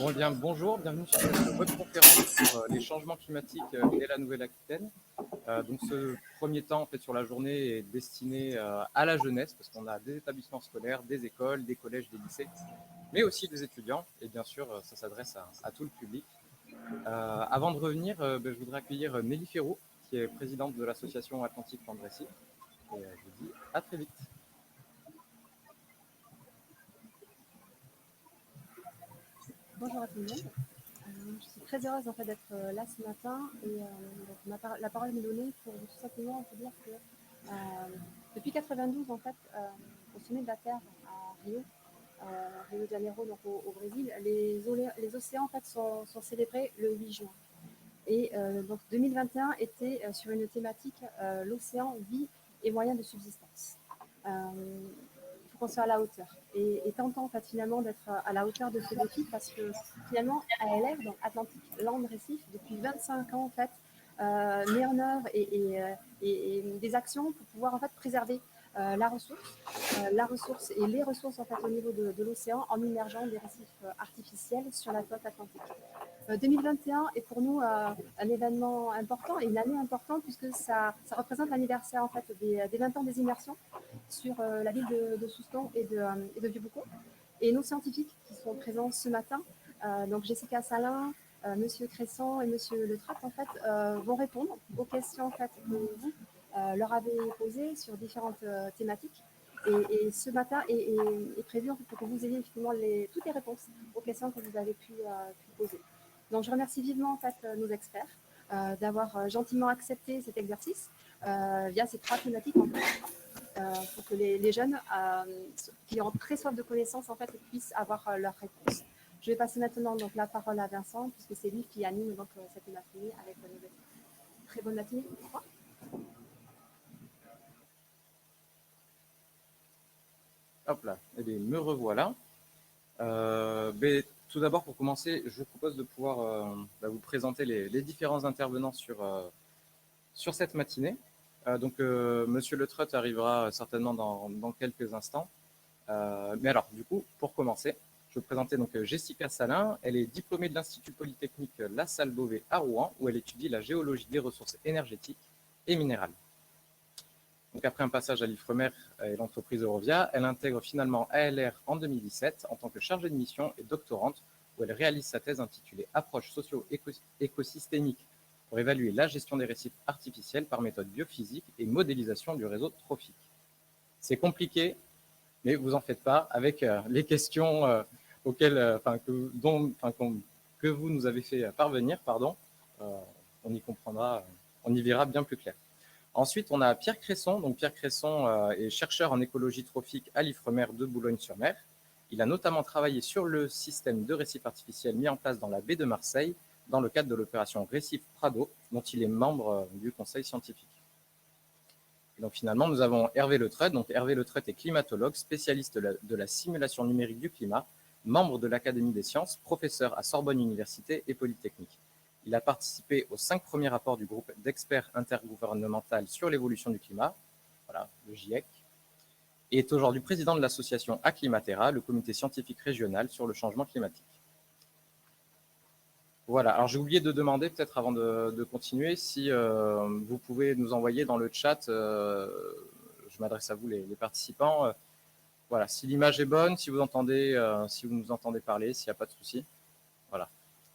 Bon, eh bien, bonjour, bienvenue sur cette webconférence sur les changements climatiques et la Nouvelle-Aquitaine. Donc, ce premier temps en fait, sur la journée est destiné à la jeunesse, parce qu'on a des établissements scolaires, des écoles, des collèges, des lycées, mais aussi des étudiants. Et bien sûr, ça s'adresse à tout le public. Avant de revenir, je voudrais accueillir Nelly Ferraud, qui est présidente de l'association Atlantique Plan de Récif. Et je vous dis à très vite. Bonjour à tout le monde. Je suis très heureuse en fait, d'être là ce matin et la parole m'est donnée pour tout simplement vous dire que depuis 92 en fait, au sommet de la Terre à Rio, Rio de Janeiro, donc au Brésil, les océans en fait, sont célébrés le 8 juin. Et donc 2021 était sur une thématique l'océan, vie et moyens de subsistance. Il faut qu'on soit à la hauteur. Et tentant en fait, finalement d'être à la hauteur de ce défi parce que finalement ALR, donc Atlantic Land Récif, depuis 25 ans en fait, met en œuvre et des actions pour pouvoir en fait préserver la ressource et les ressources en fait au niveau de l'océan en immergeant des récifs artificiels sur la côte atlantique. 2021 est pour nous un événement important et une année importante puisque ça représente l'anniversaire en fait des 20 ans des immersions sur la ville de Souston et de Vieux-Boucau. Et nos scientifiques qui sont présents ce matin, donc Jessica Salin, Monsieur Cresson et Monsieur Le Trapp, en fait, vont répondre aux questions en fait, que vous leur avez posées sur différentes thématiques. Et ce matin est prévu en fait, pour que vous ayez effectivement toutes les réponses aux questions que vous avez pu poser. Donc, je remercie vivement en fait, nos experts d'avoir gentiment accepté cet exercice via ces 3 thématiques en fait, pour que les jeunes qui ont très soif de connaissances en fait, puissent avoir leurs réponses. Je vais passer maintenant donc, la parole à Vincent, puisque c'est lui qui anime donc, cette matinée avec nos experts. Très bonne matinée. Au revoir. Hop là, eh bien, me revoilà. Tout d'abord, pour commencer, je vous propose de pouvoir vous présenter les différents intervenants sur cette matinée. Monsieur Le Treut arrivera certainement dans quelques instants. Mais alors, du coup, pour commencer, je vais vous présenter donc Jessica Salin. Elle est diplômée de l'Institut Polytechnique La Salle Beauvais à Rouen, où elle étudie la géologie des ressources énergétiques et minérales. Donc après un passage à l'Ifremer et l'entreprise Eurovia, elle intègre finalement ALR en 2017 en tant que chargée de mission et doctorante, où elle réalise sa thèse intitulée Approche socio-écosystémique pour évaluer la gestion des récifs artificiels par méthode biophysique et modélisation du réseau trophique. C'est compliqué, mais vous en faites pas avec les questions que vous nous avez fait parvenir, on y comprendra, on y verra bien plus clair. Ensuite, on a Pierre Cresson. Donc, Pierre Cresson est chercheur en écologie trophique à l'Ifremer de Boulogne-sur-Mer. Il a notamment travaillé sur le système de récifs artificiels mis en place dans la baie de Marseille dans le cadre de l'opération Récif Prado, dont il est membre du conseil scientifique. Et donc, finalement, nous avons Hervé Le Treut. Donc, Hervé Le Treut est climatologue, spécialiste de la simulation numérique du climat, membre de l'Académie des sciences, professeur à Sorbonne Université et Polytechnique. Il a participé aux 5 premiers rapports du groupe d'experts intergouvernemental sur l'évolution du climat, voilà, le GIEC, et est aujourd'hui président de l'association Acclimatera, le comité scientifique régional sur le changement climatique. Voilà, alors j'ai oublié de demander, peut-être avant de continuer, si vous pouvez nous envoyer dans le chat, je m'adresse à vous les participants, voilà, si l'image est bonne, si vous entendez, si vous nous entendez parler, s'il n'y a pas de souci. Voilà,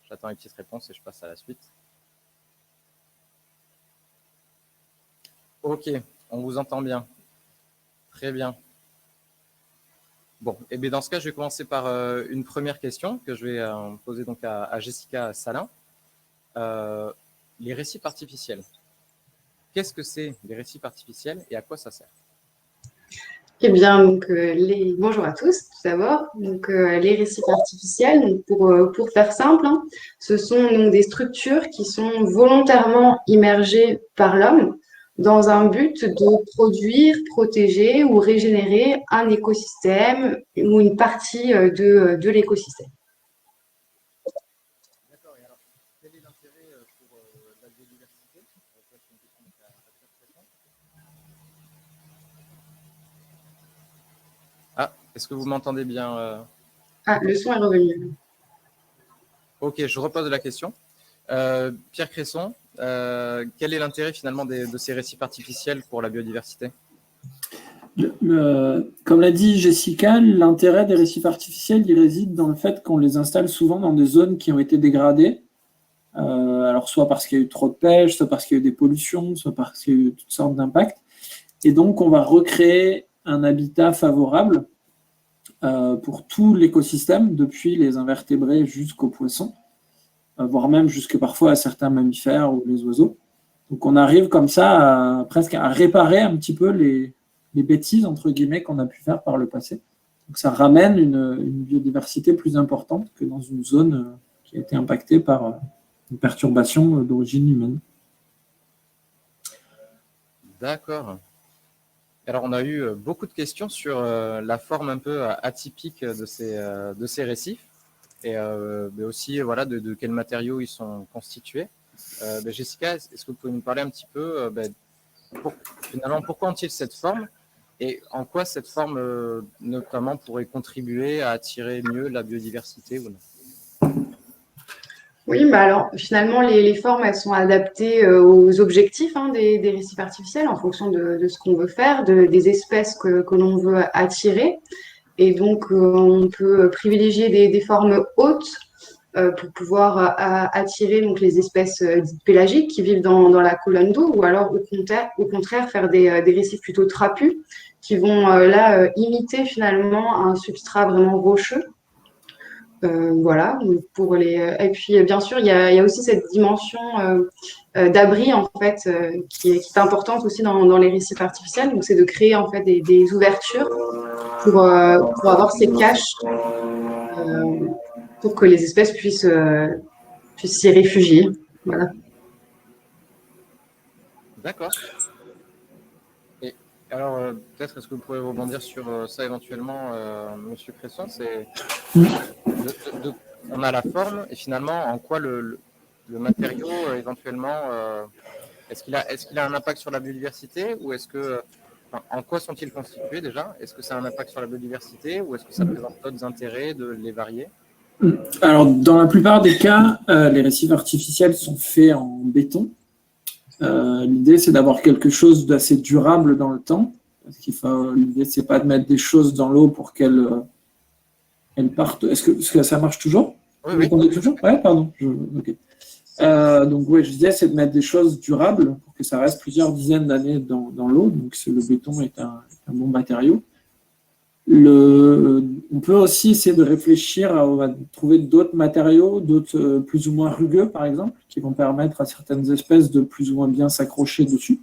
j'attends une petite réponse et je passe à la suite. Ok, on vous entend bien. Très bien. Bon, et bien dans ce cas, je vais commencer par une première question que je vais poser donc à Jessica Salin. Les récifs artificiels. Qu'est-ce que c'est les récifs artificiels et à quoi ça sert? Eh bien, donc, bonjour à tous, tout d'abord. Donc, les récifs artificiels, donc, pour faire simple, hein, ce sont donc des structures qui sont volontairement immergées par l'homme dans un but de produire, protéger ou régénérer un écosystème ou une partie de l'écosystème. D'accord, et alors, quel est l'intérêt pour la biodiversité? Ah, est-ce que vous m'entendez bien Ah, le son est revenu. Ok, je repose la question. Pierre Cresson, quel est l'intérêt finalement de ces récifs artificiels pour la biodiversité? Comme l'a dit Jessica, l'intérêt des récifs artificiels, il réside dans le fait qu'on les installe souvent dans des zones qui ont été dégradées. Alors soit parce qu'il y a eu trop de pêche, soit parce qu'il y a eu des pollutions, soit parce qu'il y a eu toutes sortes d'impacts. Et donc, on va recréer un habitat favorable pour tout l'écosystème, depuis les invertébrés jusqu'aux poissons, voire même jusque parfois à certains mammifères ou les oiseaux. Donc, on arrive comme ça presque à réparer un petit peu les bêtises, entre guillemets, qu'on a pu faire par le passé. Donc, ça ramène une biodiversité plus importante que dans une zone qui a été impactée par une perturbation d'origine humaine. D'accord. Alors, on a eu beaucoup de questions sur la forme un peu atypique de ces récifs et mais aussi voilà, de quels matériaux ils sont constitués. Jessica, est-ce que vous pouvez nous parler un petit peu finalement pourquoi ont-ils cette forme et en quoi cette forme notamment pourrait contribuer à attirer mieux la biodiversité ou non? Oui, bah alors finalement, les formes, elles sont adaptées aux objectifs des récifs artificiels en fonction de ce qu'on veut faire, des espèces que l'on veut attirer. Et donc, on peut privilégier des formes hautes pour pouvoir attirer donc, les espèces dites pélagiques qui vivent dans la colonne d'eau, ou alors au contraire faire des récifs plutôt trapus qui vont imiter finalement un substrat vraiment rocheux. Voilà, pour et puis bien sûr, il y a aussi cette dimension d'abri en fait qui est importante aussi dans les récifs artificiels. Donc, c'est de créer en fait des ouvertures pour avoir ces caches pour que les espèces puissent s'y réfugier. Voilà. D'accord. Et alors, peut-être est-ce que vous pourrez rebondir sur ça éventuellement, Monsieur Cresson, c'est on a la forme et finalement en quoi le matériau éventuellement est-ce qu'il a un impact sur la biodiversité ou est-ce que en quoi sont-ils constitués déjà? Est-ce que ça a un impact sur la biodiversité ou est-ce que ça présente d'autres intérêts de les varier? Alors, dans la plupart des cas, les récifs artificiels sont faits en béton. L'idée, c'est d'avoir quelque chose d'assez durable dans le temps. Parce l'idée, c'est pas de mettre des choses dans l'eau pour qu'elles partent. Est-ce que ça marche toujours? Oui, Vous m'entendez toujours? Ouais, pardon. Ok. Donc, ouais, je disais, c'est de mettre des choses durables pour que ça reste plusieurs dizaines d'années dans l'eau. Donc, le béton est un bon matériau. On peut aussi essayer de réfléchir à trouver d'autres matériaux, d'autres plus ou moins rugueux, par exemple, qui vont permettre à certaines espèces de plus ou moins bien s'accrocher dessus.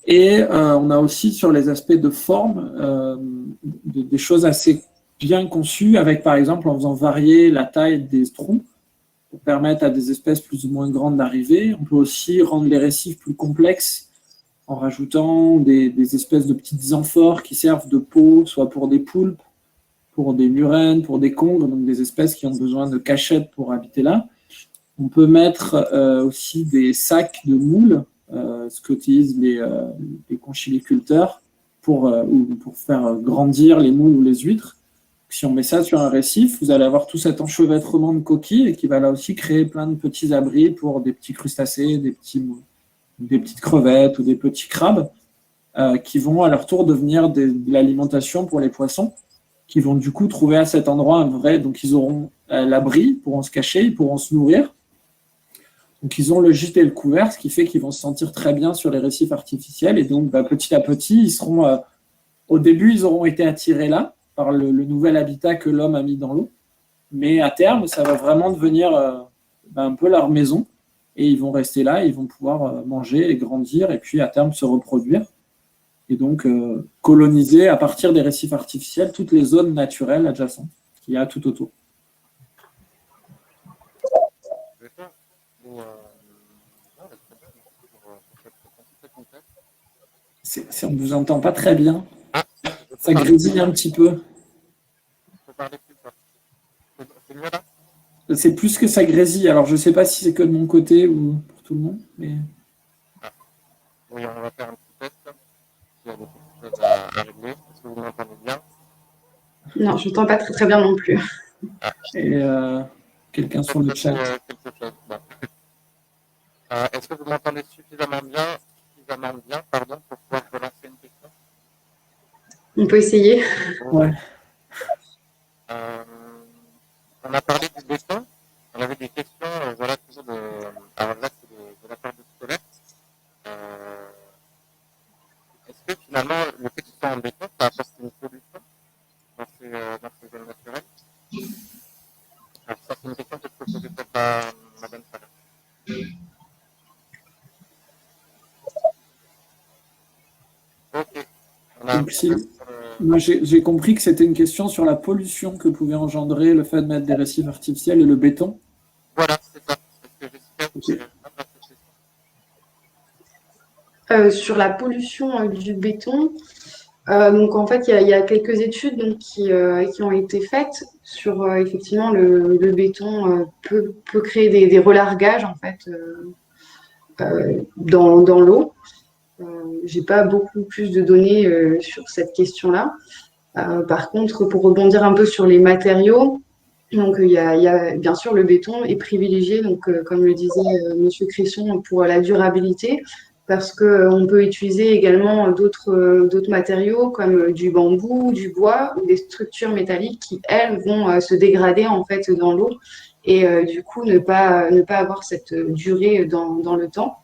Et on a aussi sur les aspects de forme des choses assez bien conçues, avec par exemple en faisant varier la taille des trous pour permettre à des espèces plus ou moins grandes d'arriver. On peut aussi rendre les récifs plus complexes en rajoutant des espèces de petites amphores qui servent de peau, soit pour des poulpes, pour des murènes, pour des congres, donc des espèces qui ont besoin de cachettes pour habiter là. On peut mettre aussi des sacs de moules, ce qu'utilisent les conchiliculteurs pour faire grandir les moules ou les huîtres. Si on met ça sur un récif, vous allez avoir tout cet enchevêtrement de coquilles et qui va là aussi créer plein de petits abris pour des petits crustacés, des petites crevettes ou des petits crabes qui vont à leur tour devenir de l'alimentation pour les poissons, qui vont du coup trouver à cet endroit un vrai. Donc ils auront l'abri, ils pourront se cacher, ils pourront se nourrir. Donc ils ont le gîte et le couvert, ce qui fait qu'ils vont se sentir très bien sur les récifs artificiels. Et donc petit à petit, ils seront. Au début, ils auront été attirés là par le nouvel habitat que l'homme a mis dans l'eau. Mais à terme, ça va vraiment devenir un peu leur maison. Et ils vont rester là, ils vont pouvoir manger et grandir et puis à terme se reproduire. Et donc coloniser à partir des récifs artificiels toutes les zones naturelles adjacentes qu'il y a tout autour. On ne vous entend pas très bien. Ça grésille un petit peu. C'est plus que ça grésille. Alors, je ne sais pas si c'est que de mon côté ou pour tout le monde. Mais... Oui, on va faire un petit test. Il y a des petites choses à régler. Est-ce que vous m'entendez bien? Non, je ne t'entends pas très, très bien non plus. Et quelqu'un sur le chat. Quelque chose. Bon. Est-ce que vous m'entendez suffisamment bien, pardon, pour pouvoir relancer une question? On peut essayer. Ouais. On a parlé du béton. On avait des questions, voilà, toujours alors là, c'est de la part de scolaire. Est-ce que finalement, le fait que ce soit en béton, ça apporte une solution dans ces zones naturelles? Alors, ça, c'est une question que je peux poser peut-être à Madame Sarah. Ok. Donc, moi, j'ai compris que c'était une question sur la pollution que pouvait engendrer le fait de mettre des récifs artificiels et le béton. Voilà, c'est ça. C'est ce que j'espère. Okay. Sur la pollution du béton, donc en fait, il y a quelques études donc, qui ont été faites sur effectivement le béton peut créer des relargages en fait dans l'eau. J'ai pas beaucoup plus de données sur cette question-là. Par contre, pour rebondir un peu sur les matériaux, donc il y a bien sûr le béton est privilégié, donc comme le disait Monsieur Cresson, pour la durabilité, parce que on peut utiliser également d'autres matériaux comme du bambou, du bois ou des structures métalliques qui elles vont se dégrader en fait dans l'eau et du coup ne pas avoir cette durée dans le temps.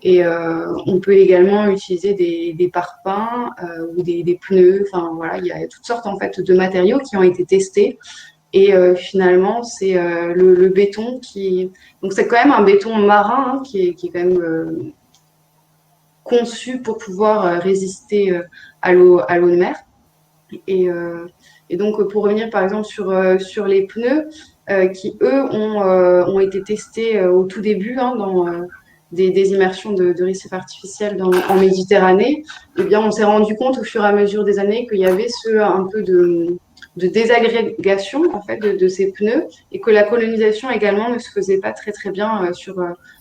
Et on peut également utiliser des parpaings ou des pneus. Enfin voilà, il y a toutes sortes en fait de matériaux qui ont été testés. Et finalement, c'est le béton qui. Donc c'est quand même un béton marin qui est quand même conçu pour pouvoir résister à l'eau de mer. Et donc pour revenir par exemple sur les pneus qui eux ont été testés au tout début dans des immersions de récifs artificiels en Méditerranée, eh bien, on s'est rendu compte au fur et à mesure des années qu'il y avait un peu de désagrégation en fait, de ces pneus et que la colonisation également ne se faisait pas très, très bien.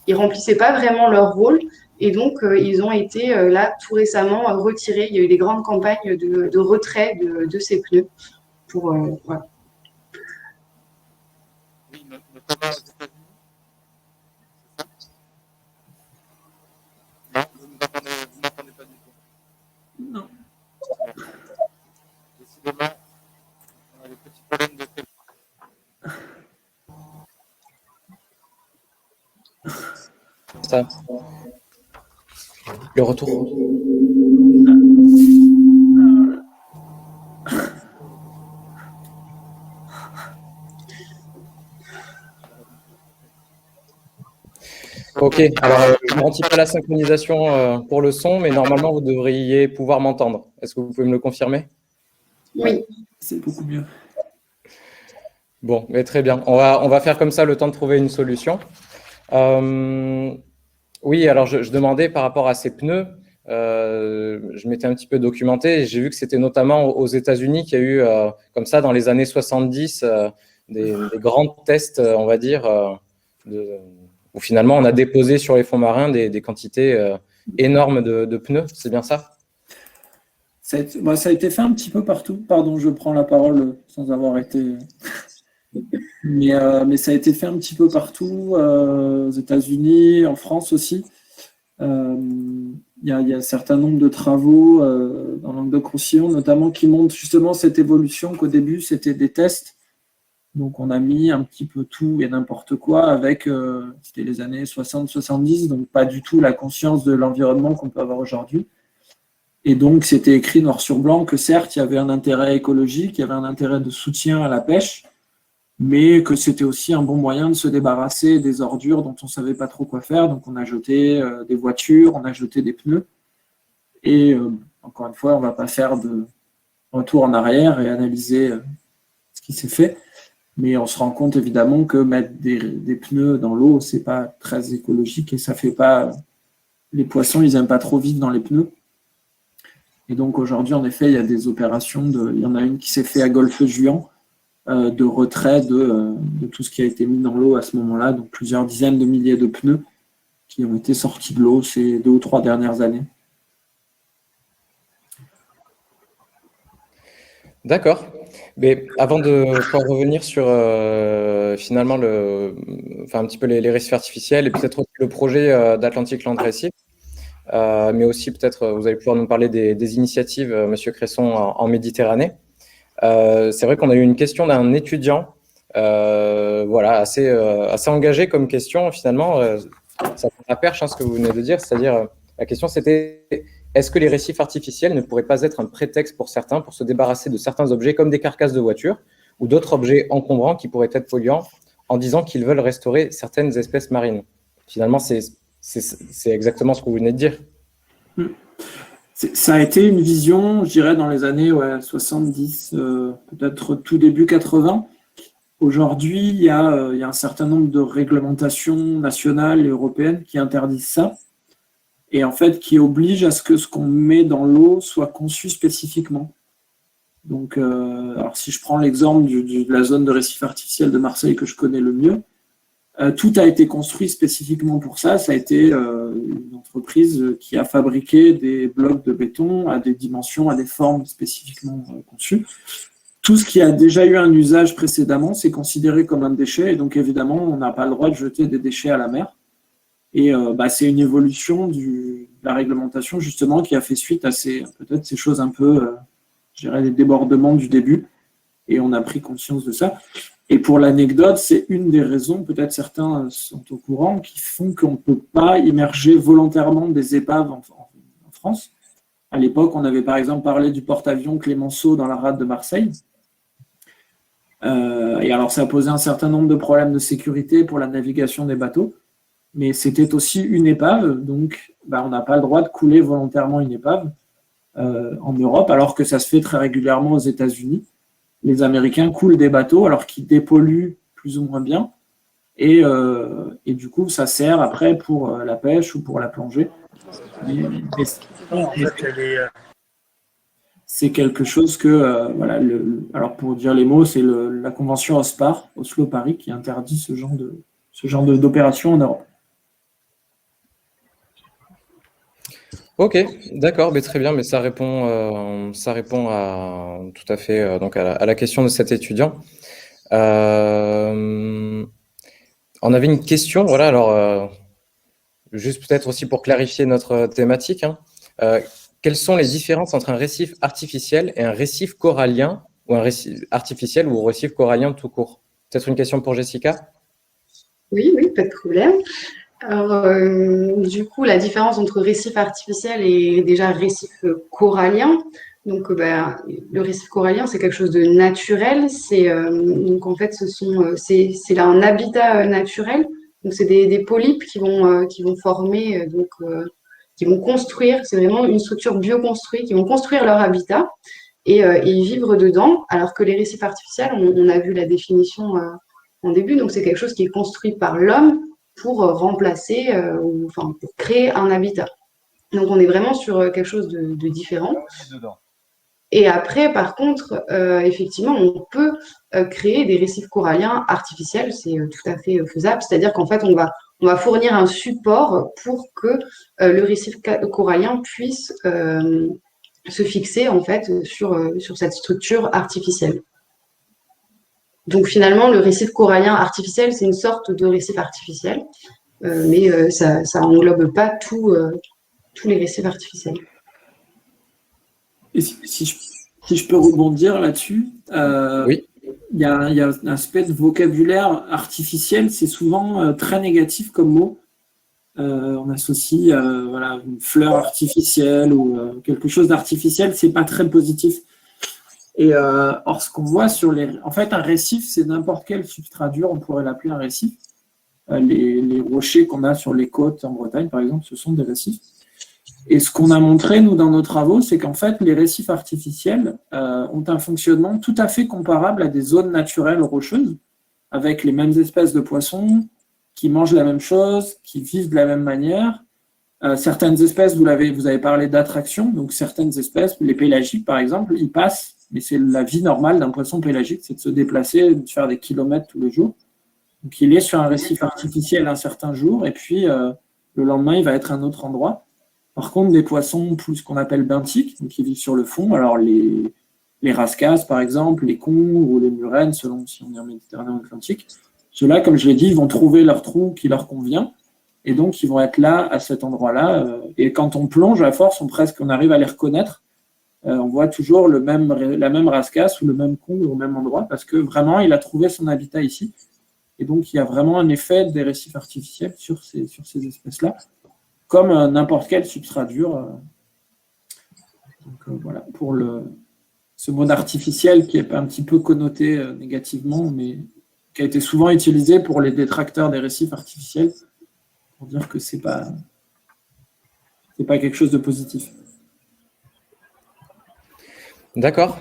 Ils ne remplissaient pas vraiment leur rôle. Et donc, ils ont été là tout récemment retirés. Il y a eu des grandes campagnes de retrait de ces pneus. Voilà. Oui, notamment aux États-Unis. Non, vous ne m'entendez pas du tout. Non. Décidément, on a des petits problèmes de téléphone. Ça. Le retour. Ok, alors je ne garantis pas la synchronisation pour le son, mais normalement vous devriez pouvoir m'entendre. Est-ce que vous pouvez me le confirmer? Oui. C'est beaucoup mieux. Bon, mais très bien. On va faire comme ça le temps de trouver une solution. Oui, alors je demandais par rapport à ces pneus, je m'étais un petit peu documenté et j'ai vu que c'était notamment aux États-Unis qu'il y a eu, comme ça, dans les années 70, des grands tests, on va dire, où finalement on a déposé sur les fonds marins des quantités énormes de pneus. C'est bien ça? Ça a été fait un petit peu partout. Pardon, je prends la parole sans avoir été. Mais ça a été fait un petit peu partout, aux États-Unis, en France aussi. Il y a un certain nombre de travaux dans Languedoc-Roussillon, notamment qui montrent justement cette évolution qu'au début, c'était des tests. Donc, on a mis un petit peu tout et n'importe quoi avec, c'était les années 60-70, donc pas du tout la conscience de l'environnement qu'on peut avoir aujourd'hui. Et donc, c'était écrit noir sur blanc que certes, il y avait un intérêt écologique, il y avait un intérêt de soutien à la pêche, mais que c'était aussi un bon moyen de se débarrasser des ordures dont on ne savait pas trop quoi faire. Donc, on a jeté des voitures, on a jeté des pneus. Et encore une fois, on ne va pas faire de retour en arrière et analyser ce qui s'est fait. Mais on se rend compte évidemment que mettre des pneus dans l'eau, ce n'est pas très écologique et ça fait pas. Les poissons, ils n'aiment pas trop vivre dans les pneus. Et donc aujourd'hui, en effet, il y a des opérations. Il y en a une qui s'est faite à Golfe-Juan de retrait de tout ce qui a été mis dans l'eau à ce moment-là. Donc plusieurs dizaines de milliers de pneus qui ont été sortis de l'eau ces 2 ou 3 dernières années. D'accord. Mais avant de pouvoir revenir sur finalement un petit peu les récifs artificiels et peut-être aussi le projet d'Atlantic Land Récif. Mais aussi peut-être, vous allez pouvoir nous parler des initiatives, Monsieur Cresson, en Méditerranée. C'est vrai qu'on a eu une question d'un étudiant, voilà, assez engagé comme question finalement. Ça prend la perche, ce que vous venez de dire, c'est-à-dire la question c'était est-ce que les récifs artificiels ne pourraient pas être un prétexte pour certains pour se débarrasser de certains objets comme des carcasses de voitures ou d'autres objets encombrants qui pourraient être polluants en disant qu'ils veulent restaurer certaines espèces marines. Finalement, c'est exactement ce que vous venez de dire. Ça a été une vision, je dirais, dans les années 70, peut-être tout début 80. Aujourd'hui, il y a un certain nombre de réglementations nationales et européennes qui interdisent ça et en fait qui obligent à ce que ce qu'on met dans l'eau soit conçu spécifiquement. Donc, alors si je prends l'exemple de la zone de récif artificiel de Marseille que je connais le mieux, tout a été construit spécifiquement pour ça. Ça a été une entreprise qui a fabriqué des blocs de béton à des dimensions, à des formes spécifiquement conçues. Tout ce qui a déjà eu un usage précédemment, c'est considéré comme un déchet. Et donc, évidemment, on n'a pas le droit de jeter des déchets à la mer. Et c'est une évolution de la réglementation, justement, qui a fait suite à peut-être ces choses un peu, je dirais, les débordements du début. Et on a pris conscience de ça. Et pour l'anecdote, c'est une des raisons, peut-être certains sont au courant, qui font qu'on ne peut pas immerger volontairement des épaves en France. À l'époque, on avait par exemple parlé du porte-avions Clémenceau dans la rade de Marseille. Et alors, ça a posé un certain nombre de problèmes de sécurité pour la navigation des bateaux. Mais c'était aussi une épave, donc on n'a pas le droit de couler volontairement une épave en Europe, alors que ça se fait très régulièrement aux États-Unis. Les Américains coulent des bateaux alors qu'ils dépolluent plus ou moins bien. Et du coup, ça sert après pour la pêche ou pour la plongée. C'est quelque chose que, alors pour dire les mots, c'est la convention OSPAR, Oslo-Paris, qui interdit ce genre d'opération en Europe. Ok, d'accord, mais très bien, mais ça répond tout à fait donc à la question de cet étudiant. On avait une question, voilà, alors juste peut-être aussi pour clarifier notre thématique, quelles sont les différences entre un récif artificiel et un récif corallien, ou un récif artificiel ou un récif corallien tout court? Peut-être une question pour Jessica? Oui, pas de problème. Alors, du coup, la différence entre récif artificiel et déjà récif corallien. Donc, le récif corallien, c'est quelque chose de naturel. Donc, en fait, c'est là un habitat naturel. Donc, c'est des polypes qui vont former, qui vont construire. C'est vraiment une structure bioconstruite. Qui vont construire leur habitat et y vivre dedans. Alors que les récifs artificiels, on a vu la définition en début. Donc, c'est quelque chose qui est construit par l'homme pour remplacer pour créer un habitat. Donc, on est vraiment sur quelque chose de différent. Et après, par contre, effectivement, on peut créer des récifs coralliens artificiels. C'est tout à fait faisable. C'est-à-dire qu'en fait, on va fournir un support pour que le récif corallien puisse se fixer en fait sur cette structure artificielle. Donc finalement, le récif corallien artificiel, c'est une sorte de récif artificiel, mais ça englobe pas tous les récifs artificiels. Et si je peux rebondir là-dessus, oui. Il y a un aspect de vocabulaire artificiel, c'est souvent très négatif comme mot. On associe une fleur artificielle ou quelque chose d'artificiel, c'est pas très positif. Et or, ce qu'on voit en fait, un récif, c'est n'importe quel substrat dur, on pourrait l'appeler un récif. Les rochers qu'on a sur les côtes en Bretagne, par exemple, ce sont des récifs. Et ce qu'on a montré, nous, dans nos travaux, c'est qu'en fait, les récifs artificiels ont un fonctionnement tout à fait comparable à des zones naturelles rocheuses, avec les mêmes espèces de poissons, qui mangent la même chose, qui vivent de la même manière. Certaines espèces, vous avez parlé d'attraction, donc certaines espèces, les pélagiques, par exemple, ils passent, mais c'est la vie normale d'un poisson pélagique, c'est de se déplacer, de faire des kilomètres tous les jours. Donc, il est sur un récif artificiel un certain jour, et puis le lendemain, il va être à un autre endroit. Par contre, des poissons plus qu'on appelle benthiques, donc qui vivent sur le fond, alors les rascasses, par exemple, les cons ou les murènes, selon si on est en Méditerranée ou Atlantique, Ceux-là, comme je l'ai dit, ils vont trouver leur trou qui leur convient. Et donc, ils vont être là, à cet endroit-là. Et quand on plonge, à force, on arrive à les reconnaître. On voit toujours la même rascasse ou le même con au même endroit parce que vraiment, il a trouvé son habitat ici. Et donc, il y a vraiment un effet des récifs artificiels sur ces espèces-là, comme n'importe quel substrat dur. Donc, voilà, pour ce mot d'artificiel qui est un petit peu connoté négativement, mais qui a été souvent utilisé pour les détracteurs des récifs artificiels, pour dire que c'est pas quelque chose de positif. D'accord.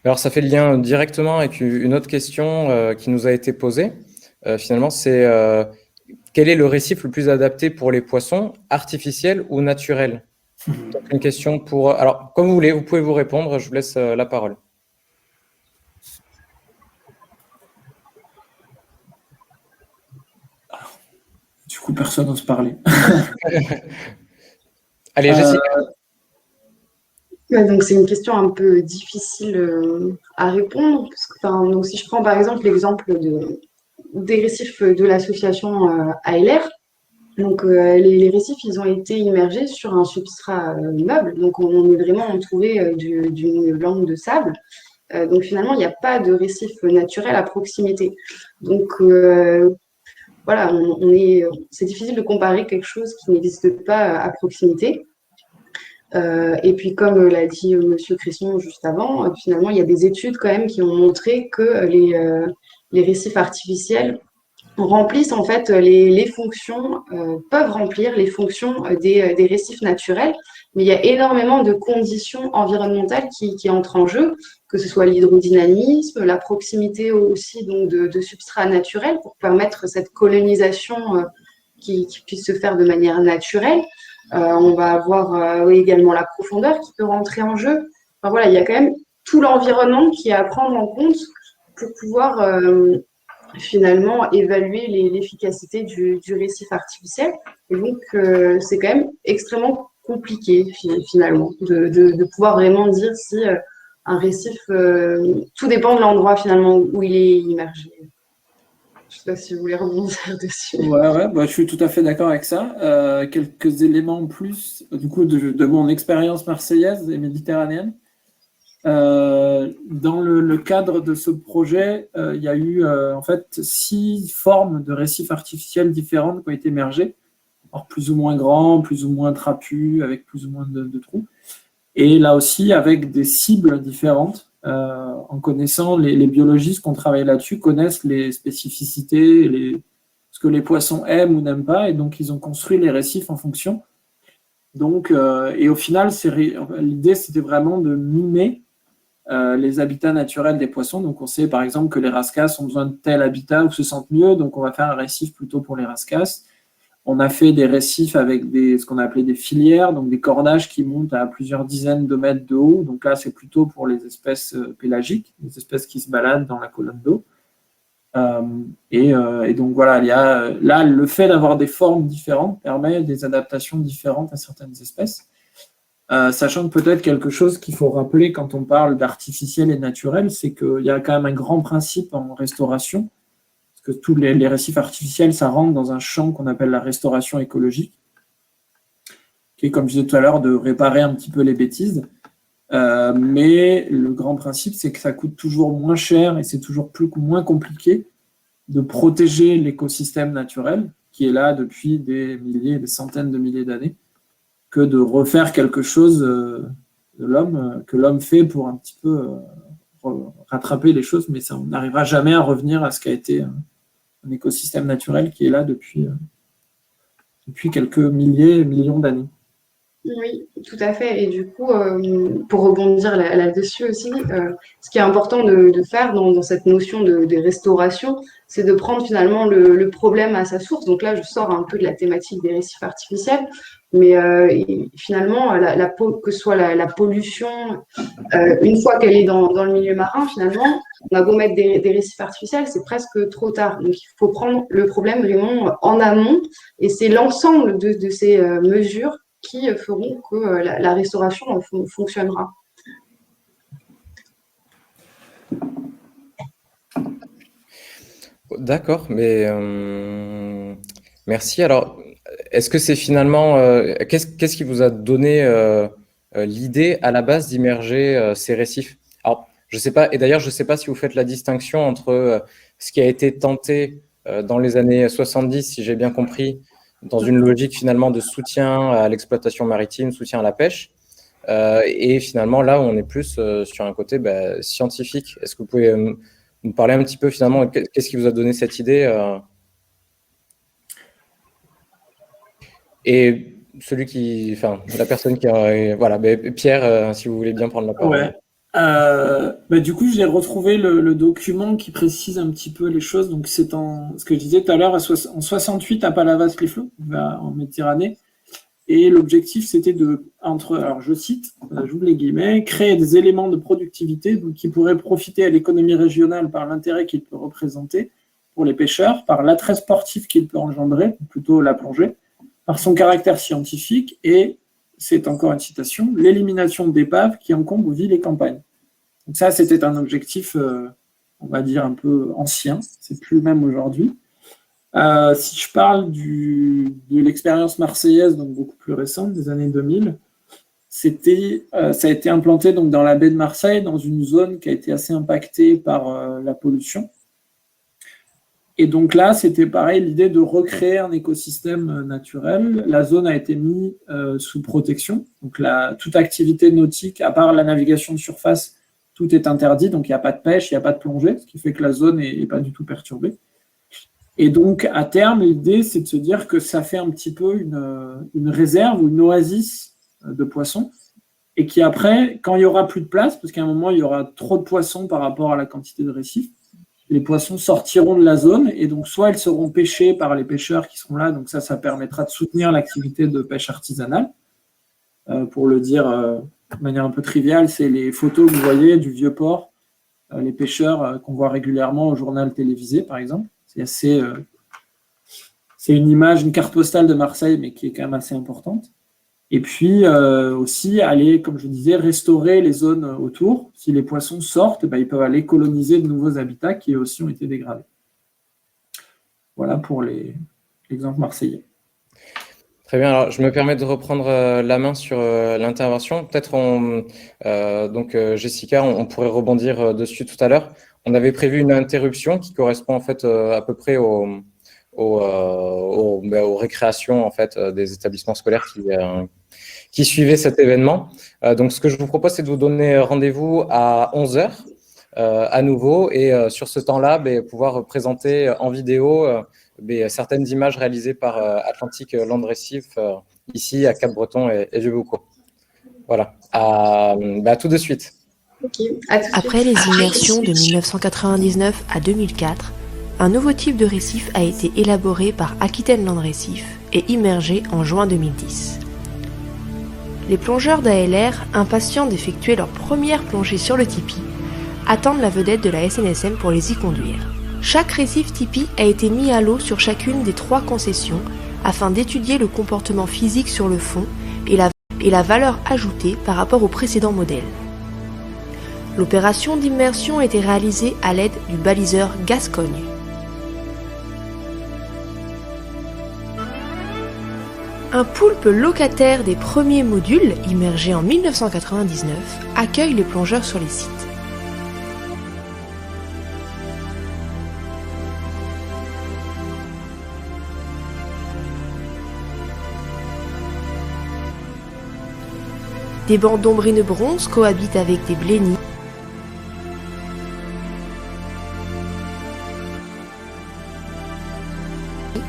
Alors, ça fait le lien directement avec une autre question qui nous a été posée. Finalement, c'est quel est le récif le plus adapté pour les poissons, artificiel ou naturel? Donc, une question pour… Alors, comme vous voulez, vous pouvez vous répondre. Je vous laisse la parole. Du coup, personne n'ose parler. Allez, Jessica. Donc, c'est une question un peu difficile à répondre. Parce que, donc, si je prends par exemple l'exemple des récifs de l'association ALR, donc les récifs, ils ont été immergés sur un substrat meuble. Donc, on est vraiment entouré d'une langue de sable. Donc, finalement, il n'y a pas de récif naturel à proximité. Donc, voilà, c'est difficile de comparer quelque chose qui n'existe pas à proximité. Et puis, comme l'a dit M. Cresson juste avant, finalement, il y a des études quand même qui ont montré que les récifs artificiels remplissent en fait les fonctions, peuvent remplir les fonctions des récifs naturels, mais il y a énormément de conditions environnementales qui entrent en jeu, que ce soit l'hydrodynamisme, la proximité aussi donc, de substrats naturels pour permettre cette colonisation qui puisse se faire de manière naturelle. On va avoir également la profondeur qui peut rentrer en jeu. Enfin, voilà, il y a quand même tout l'environnement qui est à prendre en compte pour pouvoir finalement évaluer l'efficacité du récif artificiel. Et donc, c'est quand même extrêmement compliqué finalement de pouvoir vraiment dire si un récif, tout dépend de l'endroit finalement où il est immergé. Je ne sais pas si vous voulez rebondir dessus. Ouais, bah, je suis tout à fait d'accord avec ça. Quelques éléments en plus, du coup, de mon expérience marseillaise et méditerranéenne. Dans le cadre de ce projet, il y a eu en fait 6 formes de récifs artificiels différentes qui ont été émergées, alors plus ou moins grands, plus ou moins trapus, avec plus ou moins de trous. Et là aussi, avec des cibles différentes. En connaissant, les biologistes qui ont travaillé là-dessus connaissent les spécificités, ce que les poissons aiment ou n'aiment pas, et donc ils ont construit les récifs en fonction. Donc, et au final, l'idée, c'était vraiment de mimer les habitats naturels des poissons. Donc, on sait par exemple que les rascasses ont besoin de tel habitat où se sentent mieux, donc on va faire un récif plutôt pour les rascasses. On a fait des récifs avec ce qu'on a appelé des filières, donc des cordages qui montent à plusieurs dizaines de mètres de haut. Donc là, c'est plutôt pour les espèces pélagiques, les espèces qui se baladent dans la colonne d'eau. Et donc voilà, là, le fait d'avoir des formes différentes permet des adaptations différentes à certaines espèces. Sachant que peut-être quelque chose qu'il faut rappeler quand on parle d'artificiel et naturel, c'est qu'il y a quand même un grand principe en restauration, parce que tous les récifs artificiels, ça rentre dans un champ qu'on appelle la restauration écologique, qui est, comme je disais tout à l'heure, de réparer un petit peu les bêtises. Mais le grand principe, c'est que ça coûte toujours moins cher et c'est toujours moins compliqué de protéger l'écosystème naturel, qui est là depuis des milliers, des centaines de milliers d'années, que de refaire quelque chose que l'homme fait pour un petit peu rattraper les choses, mais ça, on n'arrivera jamais à revenir à ce qu'a été un écosystème naturel qui est là depuis quelques millions d'années. Oui, tout à fait. Et du coup, pour rebondir là-dessus aussi, ce qui est important de faire dans cette notion de restauration, c'est de prendre finalement le problème à sa source. Donc là, je sors un peu de la thématique des récifs artificiels, mais finalement, que ce soit la pollution, une fois qu'elle est dans le milieu marin, finalement, on a beau mettre des récifs artificiels, c'est presque trop tard. Donc il faut prendre le problème vraiment en amont, et c'est l'ensemble de ces mesures qui feront que la restauration fonctionnera. D'accord, mais merci. Alors, est-ce que c'est finalement, qu'est-ce qui vous a donné l'idée à la base d'immerger ces récifs? Alors, je sais pas, et d'ailleurs, je ne sais pas si vous faites la distinction entre ce qui a été tenté dans les années 70, si j'ai bien compris, dans une logique finalement de soutien à l'exploitation maritime, soutien à la pêche, et finalement là où on est plus sur un côté scientifique. Est-ce que vous pouvez nous parler un petit peu finalement, qu'est-ce qui vous a donné cette idée et la personne qui a, voilà, Pierre, si vous voulez bien prendre la parole. Ouais. Du coup, j'ai retrouvé le document qui précise un petit peu les choses. Donc, c'est ce que je disais tout à l'heure, en 68 à Palavas-les-Flots, en Méditerranée. Et l'objectif, c'était alors je cite, j'ouvre les guillemets, créer des éléments de productivité donc, qui pourraient profiter à l'économie régionale par l'intérêt qu'il peut représenter pour les pêcheurs, par l'attrait sportif qu'il peut engendrer, plutôt la plongée, par son caractère scientifique et, c'est encore une citation, l'élimination d'épaves qui encombrent villes et campagnes. Donc ça, c'était un objectif, on va dire, un peu ancien, c'est plus le même aujourd'hui. Si je parle de l'expérience marseillaise, donc beaucoup plus récente, des années 2000, ça a été implanté donc, dans la baie de Marseille, dans une zone qui a été assez impactée par la pollution. Et donc là, c'était pareil, l'idée de recréer un écosystème naturel. La zone a été mise sous protection. Donc toute activité nautique, à part la navigation de surface, tout est interdit. Donc il n'y a pas de pêche, il n'y a pas de plongée, ce qui fait que la zone n'est pas du tout perturbée. Et donc, à terme, l'idée, c'est de se dire que ça fait un petit peu une réserve ou une oasis de poissons et qu'après, quand il n'y aura plus de place, parce qu'à un moment, il y aura trop de poissons par rapport à la quantité de récifs, les poissons sortiront de la zone et donc soit ils seront pêchés par les pêcheurs qui seront là, donc ça permettra de soutenir l'activité de pêche artisanale. Pour le dire de manière un peu triviale, c'est les photos que vous voyez du vieux port, les pêcheurs qu'on voit régulièrement au journal télévisé, par exemple. C'est une image, une carte postale de Marseille, mais qui est quand même assez importante. Et puis aussi aller, comme je disais, restaurer les zones autour. Si les poissons sortent, ils peuvent aller coloniser de nouveaux habitats qui aussi ont été dégradés. Voilà pour l'exemple marseillais. Très bien, alors je me permets de reprendre la main sur l'intervention. Peut-être, Jessica, on pourrait rebondir dessus tout à l'heure. On avait prévu une interruption qui correspond en fait à peu près aux récréations en fait des établissements scolaires qui suivaient cet événement. Donc, ce que je vous propose, c'est de vous donner rendez-vous à 11h à nouveau et sur ce temps-là, pouvoir présenter en vidéo certaines images réalisées par Atlantic Land Récif ici à Cap-Breton et Vieux-Boucau. Voilà, à tout de suite. Okay. Après les immersions de 1999 à 2004, un nouveau type de récif a été élaboré par Aquitaine Land Récif et immergé en juin 2010. Les plongeurs d'ALR, impatients d'effectuer leur première plongée sur le Tipi, attendent la vedette de la SNSM pour les y conduire. Chaque récif Tipi a été mis à l'eau sur chacune des 3 concessions afin d'étudier le comportement physique sur le fond et la valeur ajoutée par rapport au précédent modèle. L'opération d'immersion a été réalisée à l'aide du baliseur Gascogne. Un poulpe locataire des premiers modules, immergé en 1999, accueille les plongeurs sur les sites. Des bancs d'ombrine bronze cohabitent avec des blennies.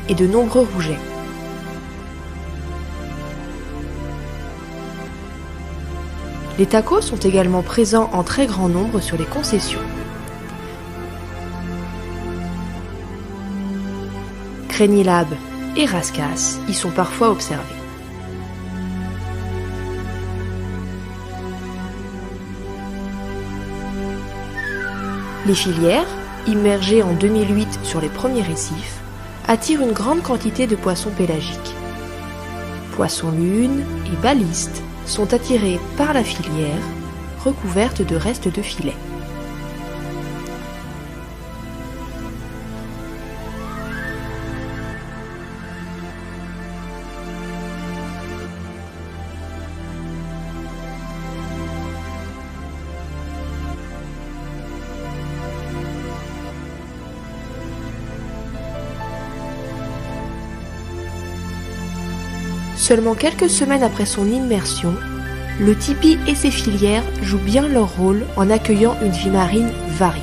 Et de nombreux rougets. Les tacos sont également présents en très grand nombre sur les concessions. Crénilab et rascasse y sont parfois observés. Les filières, immergées en 2008 sur les premiers récifs, attirent une grande quantité de poissons pélagiques. Poissons-lunes et balistes sont attirés par la filière, recouverte de restes de filets. Seulement quelques semaines après son immersion, le tipi et ses filières jouent bien leur rôle en accueillant une vie marine variée.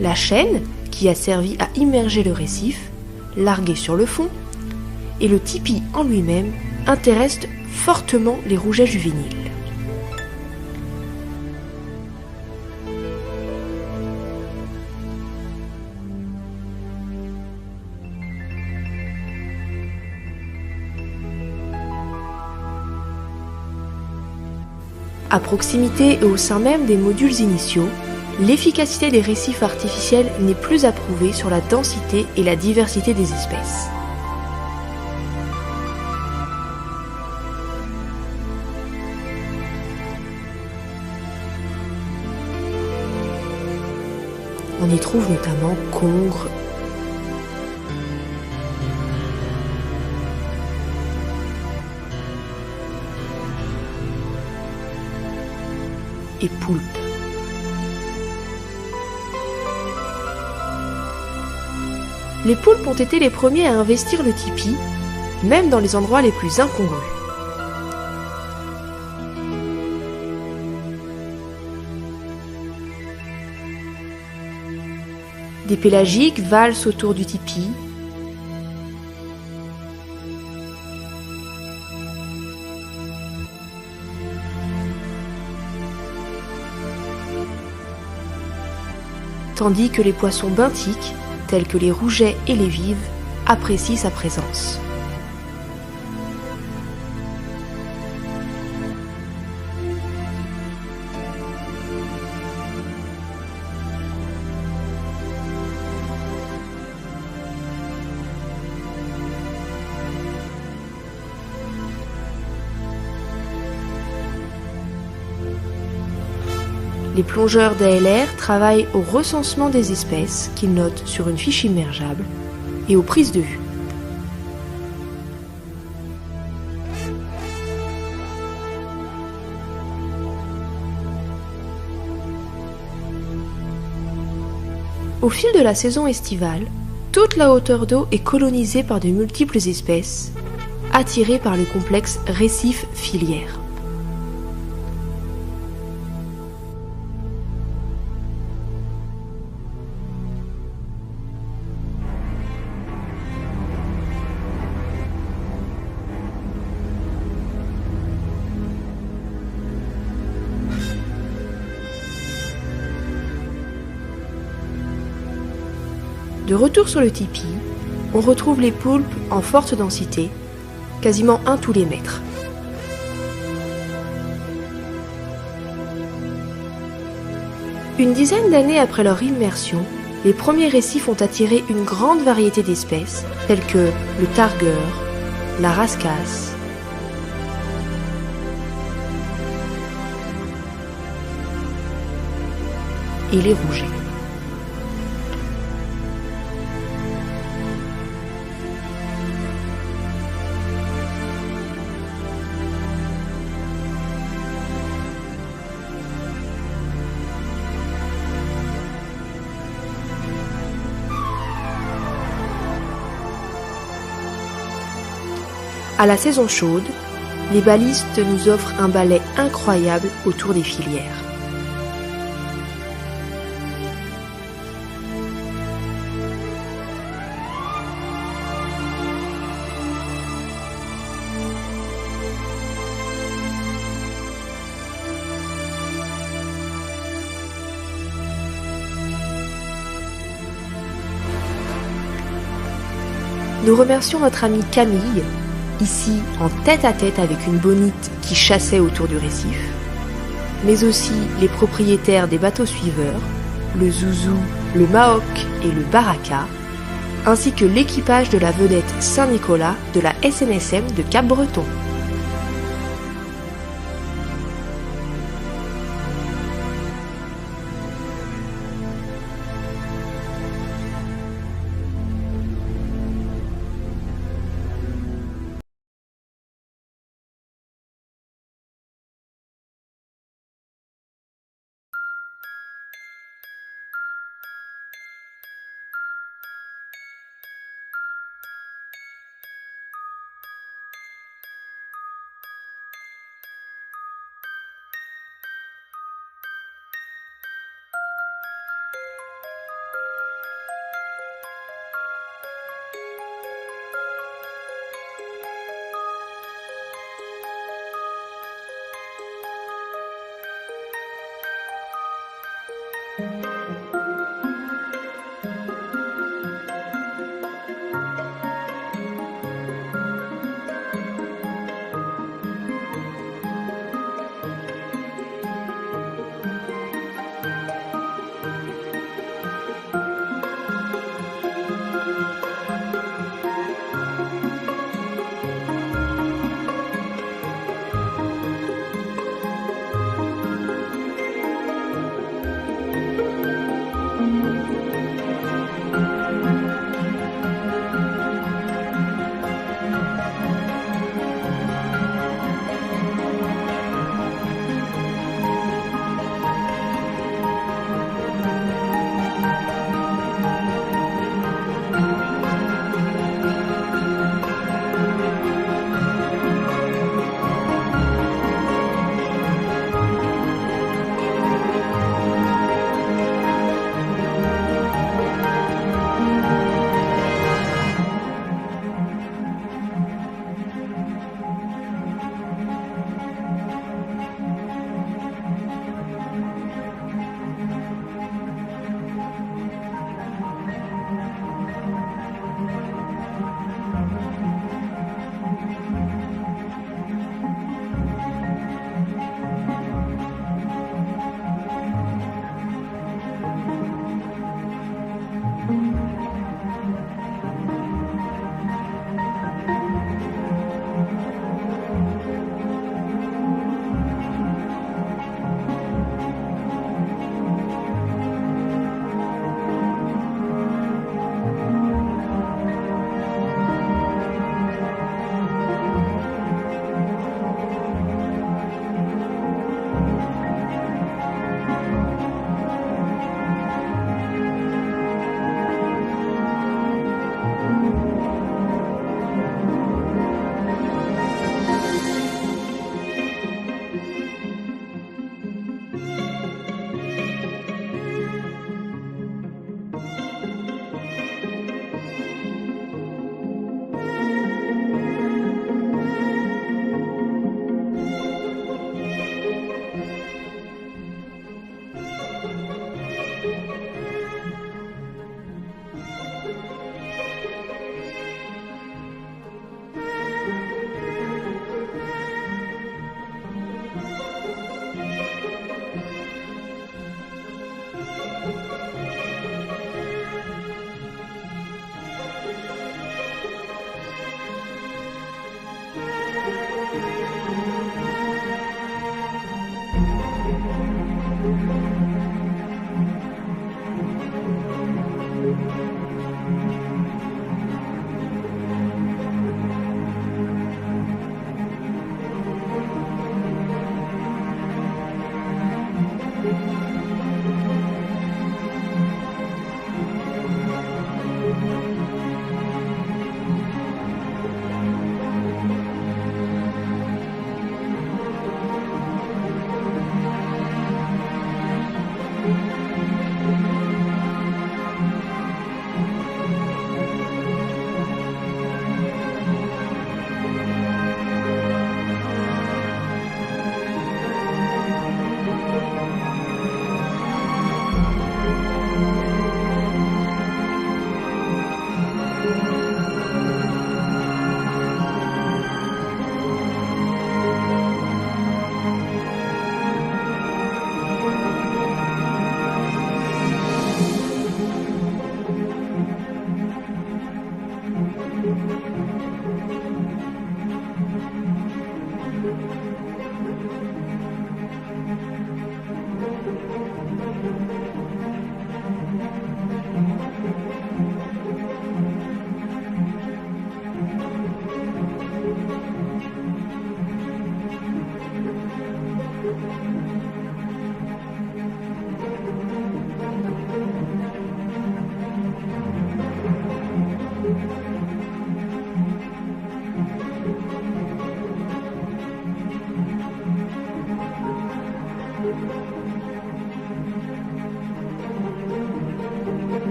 La chaîne, qui a servi à immerger le récif, largué sur le fond, et le tipi en lui-même intéressent fortement les rougets juvéniles. À proximité et au sein même des modules initiaux, l'efficacité des récifs artificiels n'est plus à prouver sur la densité et la diversité des espèces. On y trouve notamment congres, et poulpes. Les poulpes ont été les premiers à investir le tipi, même dans les endroits les plus incongrus. Des pélagiques valsent autour du tipi. Tandis que les poissons benthiques, tels que les rougets et les vives, apprécient sa présence. Les plongeurs d'ALR travaillent au recensement des espèces qu'ils notent sur une fiche immergeable et aux prises de vue. Au fil de la saison estivale, toute la hauteur d'eau est colonisée par de multiples espèces, attirées par le complexe récif-filière. De retour sur le tipi, on retrouve les poulpes en forte densité, quasiment un tous les mètres. Une dizaine d'années après leur immersion, les premiers récifs ont attiré une grande variété d'espèces, telles que le targueur, la rascasse, et les rougets. À la saison chaude, les balistes nous offrent un balai incroyable autour des filières. Nous remercions notre amie Camille, ici en tête-à-tête avec une bonite qui chassait autour du récif, mais aussi les propriétaires des bateaux suiveurs, le Zouzou, le Maok et le Baraka, ainsi que l'équipage de la vedette Saint-Nicolas de la SNSM de Cap-Breton.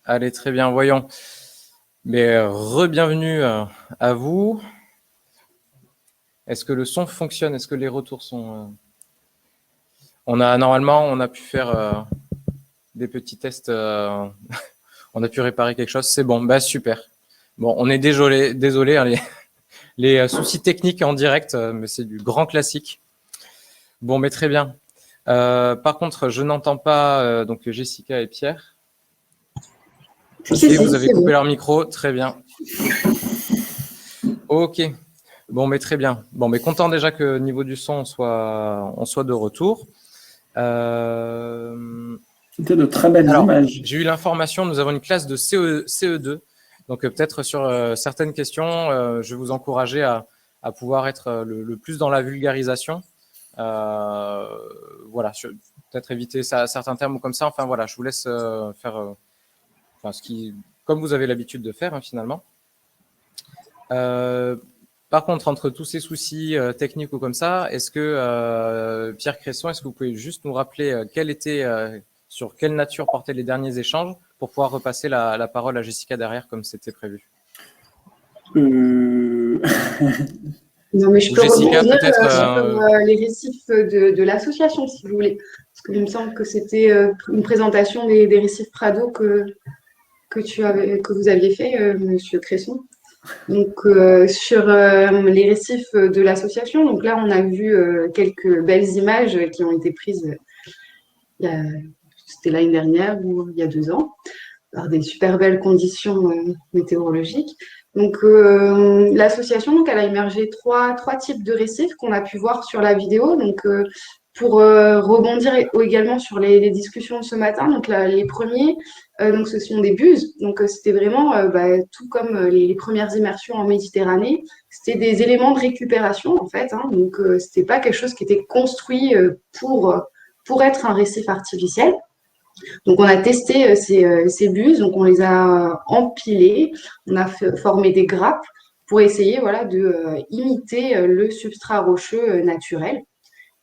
Allez, très bien, voyons. Mais re-bienvenue à vous. Est-ce que le son fonctionne? Est-ce que les retours sont... Normalement, on a pu faire des petits tests. On a pu réparer quelque chose. C'est bon, bah super. Bon, on est désolé hein, les soucis techniques en direct, mais c'est du grand classique. Bon, mais très bien. Par contre, je n'entends pas donc Jessica et Pierre. Si, vous avez coupé bon. leur micro, très bien. Ok. Bon, mais très bien. Bon, mais content déjà que au niveau du son, on soit de retour. C'était de très belles images. J'ai eu l'information, nous avons une classe de CE2. Donc peut-être sur certaines questions, je vais vous encourager à pouvoir être le plus dans la vulgarisation. Voilà, peut-être éviter certains termes comme ça. Enfin voilà, je vous laisse faire comme vous avez l'habitude de faire hein, finalement. Par contre, entre tous ces soucis techniques ou comme ça, est-ce que Pierre Cresson, est-ce que vous pouvez juste nous rappeler sur quelle nature portaient les derniers échanges pour pouvoir repasser la parole à Jessica derrière comme c'était prévu? Non, mais je peux Jessica, revenir sur les récifs de l'association, si vous voulez. Parce qu'il me semble que c'était une présentation des récifs Prado que vous aviez fait, Monsieur Cresson. Donc, sur les récifs de l'association, donc là, on a vu quelques belles images qui ont été prises, c'était l'année dernière ou il y a 2 ans, par des super belles conditions météorologiques. Donc, l'association, elle a immergé trois types de récifs qu'on a pu voir sur la vidéo. Donc, pour rebondir également sur les discussions de ce matin, donc les premiers, donc ce sont des buses. Donc, c'était vraiment tout comme les premières immersions en Méditerranée. C'était des éléments de récupération, en fait. Hein, donc, c'était pas quelque chose qui était construit pour être un récif artificiel. Donc, on a testé ces buses, donc on les a empilées, on a formé des grappes pour essayer de imiter le substrat rocheux naturel.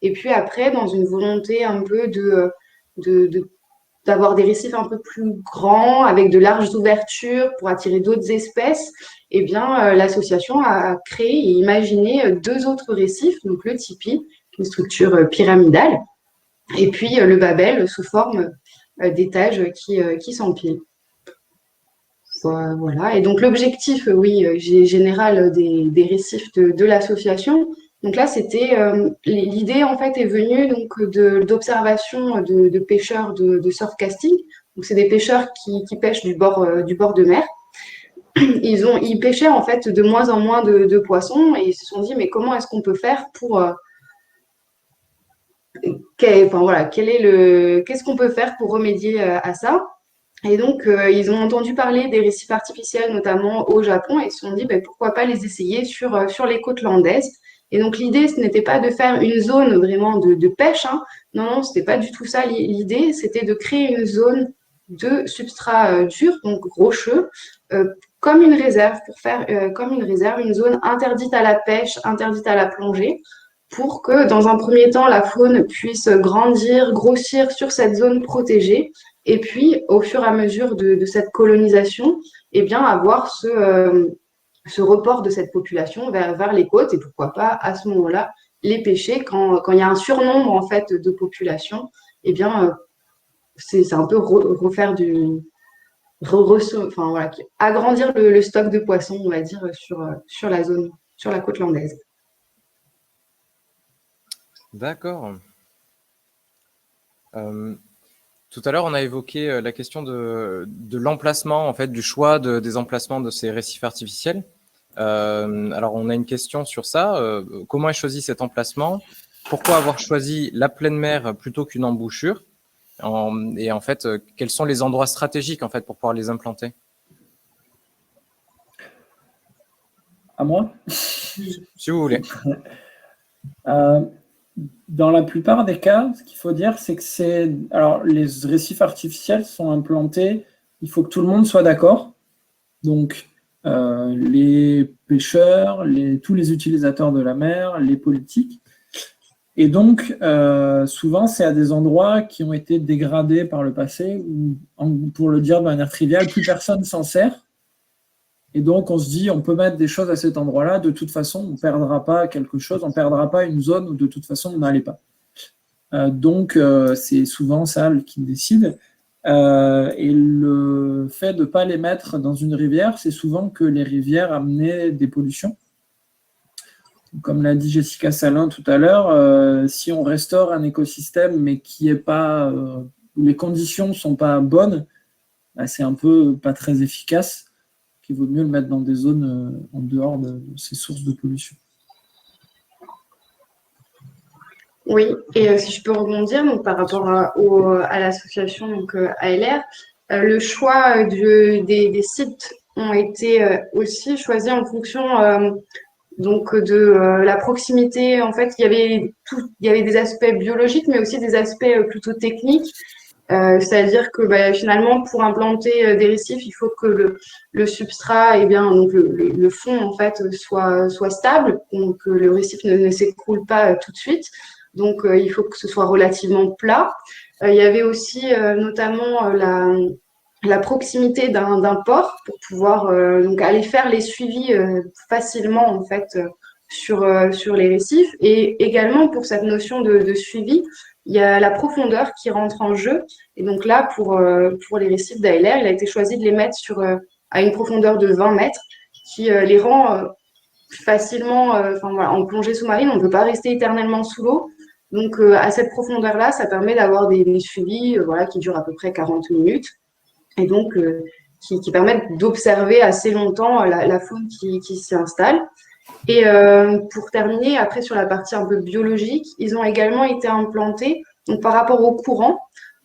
Et puis après, dans une volonté un peu d'avoir des récifs un peu plus grands, avec de larges ouvertures pour attirer d'autres espèces, eh bien, l'association a créé et imaginé 2 autres récifs, donc le tipi, une structure pyramidale, et puis le babel sous forme d'étages qui s'empilent. Voilà. Et donc l'objectif, oui, général des récifs de l'association. Donc là, c'était l'idée en fait est venue donc d'observation de pêcheurs de surfcasting. Donc c'est des pêcheurs qui pêchent du bord de mer. Ils pêchaient en fait de moins en moins de poissons et ils se sont dit mais comment est-ce qu'on peut faire pour qu'est-ce qu'on peut faire pour remédier à ça? Et donc, ils ont entendu parler des récifs artificiels, notamment au Japon, et ils se sont dit, ben, pourquoi pas les essayer sur les côtes landaises. Et donc, l'idée, ce n'était pas de faire une zone vraiment de pêche, hein. Non, non, ce n'était pas du tout ça. L'idée, c'était de créer une zone de substrat dur, donc rocheux, comme une réserve, pour faire comme une réserve, une zone interdite à la pêche, interdite à la plongée, pour que, dans un premier temps, la faune puisse grandir, grossir sur cette zone protégée. Et puis, au fur et à mesure de cette colonisation, eh bien, avoir ce report de cette population vers les côtes et pourquoi pas, à ce moment-là, les pêcher quand il y a un surnombre, en fait, de population. Eh bien, c'est un peu refaire enfin, voilà, agrandir le stock de poissons, on va dire, sur la zone, sur la côte landaise. D'accord. Tout à l'heure, on a évoqué la question de l'emplacement, en fait, du choix des emplacements de ces récifs artificiels. Alors, on a une question sur ça. Comment est choisi cet emplacement? Pourquoi avoir choisi la pleine mer plutôt qu'une embouchure? Et en fait, quels sont les endroits stratégiques, en fait, pour pouvoir les implanter? À moi? Si vous voulez. Dans la plupart des cas, ce qu'il faut dire, c'est que alors, les récifs artificiels sont implantés, il faut que tout le monde soit d'accord. Donc, les pêcheurs, tous les utilisateurs de la mer, les politiques. Et donc, souvent, c'est à des endroits qui ont été dégradés par le passé, ou, pour le dire de manière triviale, plus personne s'en sert. Et donc, on se dit, on peut mettre des choses à cet endroit-là, de toute façon, on ne perdra pas quelque chose, on ne perdra pas une zone où de toute façon, on n'allait pas. Donc, c'est souvent ça qui décide. Et le fait de ne pas les mettre dans une rivière, c'est souvent que les rivières amenaient des pollutions. Comme l'a dit Jessica Salin tout à l'heure, si on restaure un écosystème, mais qui est pas, où les conditions ne sont pas bonnes, bah, c'est un peu pas très efficace. Il vaut mieux le mettre dans des zones en dehors de ces sources de pollution. Oui, et si je peux rebondir donc, par rapport à l'association ALR, le choix des sites ont été aussi choisis en fonction donc de la proximité. En fait, il y avait des aspects biologiques, mais aussi des aspects plutôt techniques. C'est-à-dire que finalement, pour implanter des récifs, il faut que le substrat, donc le fond en fait, soit stable, donc que le récif ne s'écroule pas tout de suite. Donc, il faut que ce soit relativement plat. Il y avait aussi notamment la proximité d'un port pour pouvoir donc aller faire les suivis facilement en fait sur les récifs. Et également pour cette notion de suivi, il y a la profondeur qui rentre en jeu. Et donc là, pour les récifs d'ALR, il a été choisi de les mettre à une profondeur de 20 mètres qui les rend facilement, voilà, en plongée sous-marine, on ne peut pas rester éternellement sous l'eau. Donc à cette profondeur-là, ça permet d'avoir des suivis voilà, qui durent à peu près 40 minutes et donc qui permettent d'observer assez longtemps la faune qui s'y installe. Et pour terminer, après sur la partie un peu biologique, ils ont également été implantés donc, par rapport au courant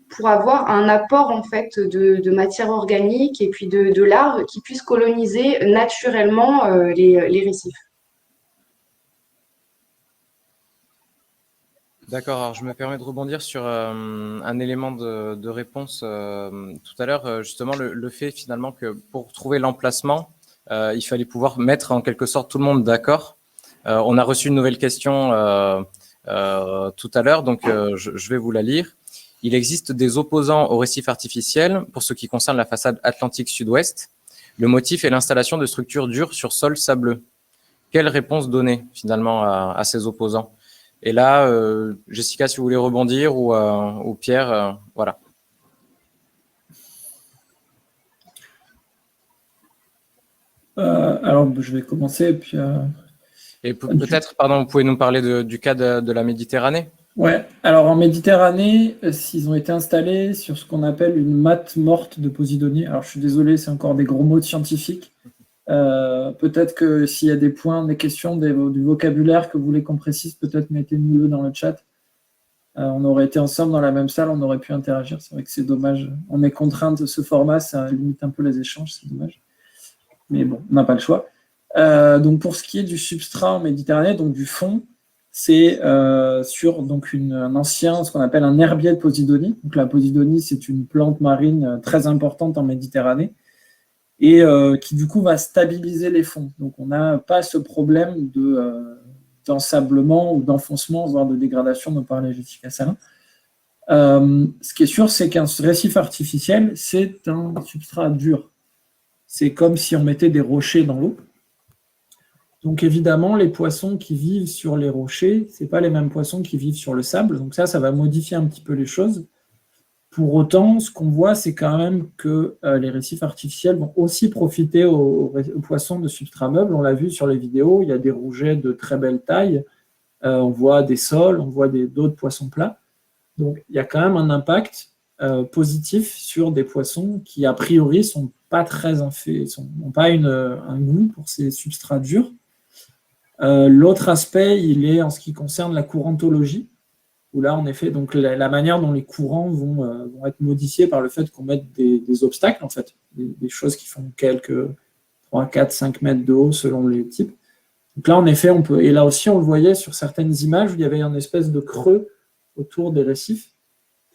pour avoir un apport en fait de matière organique et puis de larves qui puissent coloniser naturellement les récifs. D'accord, alors je me permets de rebondir sur un élément de réponse tout à l'heure, justement le fait finalement que pour trouver l'emplacement, il fallait pouvoir mettre en quelque sorte tout le monde d'accord. On a reçu une nouvelle question tout à l'heure, donc je vais vous la lire. Il existe des opposants au récif artificiel pour ce qui concerne la façade atlantique sud-ouest. Le motif est l'installation de structures dures sur sol sableux. Quelle réponse donner finalement à ces opposants? Et là, Jessica, si vous voulez rebondir, ou Pierre, voilà. Alors, je vais commencer. Puis, et peut-être, pardon, vous pouvez nous parler du cas de la Méditerranée? Ouais, alors en Méditerranée, ils ont été installés sur ce qu'on appelle une matte morte de Posidonie. Alors, je suis désolé, c'est encore des gros mots de scientifiques. Peut-être que s'il y a des points, des questions, du vocabulaire que vous voulez qu'on précise, peut-être mettez-nous-le dans le chat. On aurait été ensemble dans la même salle, on aurait pu interagir. C'est vrai que c'est dommage. On est contraint de ce format, ça limite un peu les échanges, c'est dommage. Mais bon, on n'a pas le choix. Donc pour ce qui est du substrat en Méditerranée, donc du fond, c'est sur donc un ancien, ce qu'on appelle un herbier de Posidonie. Donc la Posidonie, c'est une plante marine très importante en Méditerranée et qui du coup va stabiliser les fonds. Donc on n'a pas ce problème d'ensablement ou d'enfoncement, voire de dégradation dont parlait Jessica Salin. Ce qui est sûr, c'est qu'un récif artificiel, c'est un substrat dur. C'est comme si on mettait des rochers dans l'eau. Donc évidemment, les poissons qui vivent sur les rochers, ce n'est pas les mêmes poissons qui vivent sur le sable. Donc ça va modifier un petit peu les choses. Pour autant, ce qu'on voit, c'est quand même que les récifs artificiels vont aussi profiter aux poissons de substrat meuble. On l'a vu sur les vidéos, il y a des rougets de très belle taille. On voit des sols, on voit d'autres poissons plats. Donc il y a quand même un impact positif sur des poissons qui, a priori, sont pas très n'ont pas un goût pour ces substrats durs. L'autre aspect, il est en ce qui concerne la courantologie, où là, en effet, donc la manière dont les courants vont être modifiés par le fait qu'on mette des obstacles, en fait, des choses qui font quelques 3, 4, 5 mètres de haut selon les types. Donc là, en effet, et là aussi, on le voyait sur certaines images où il y avait une espèce de creux autour des récifs.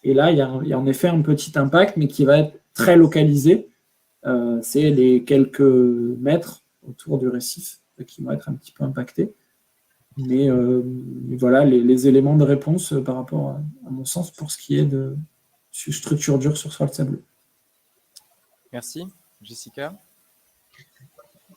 Et là, il y a en effet un petit impact, mais qui va être très localisé. C'est les quelques mètres autour du récif qui vont être un petit peu impactés. Mais voilà les éléments de réponse par rapport à mon sens pour ce qui est de structure dure sur sol sableux. Merci. Jessica?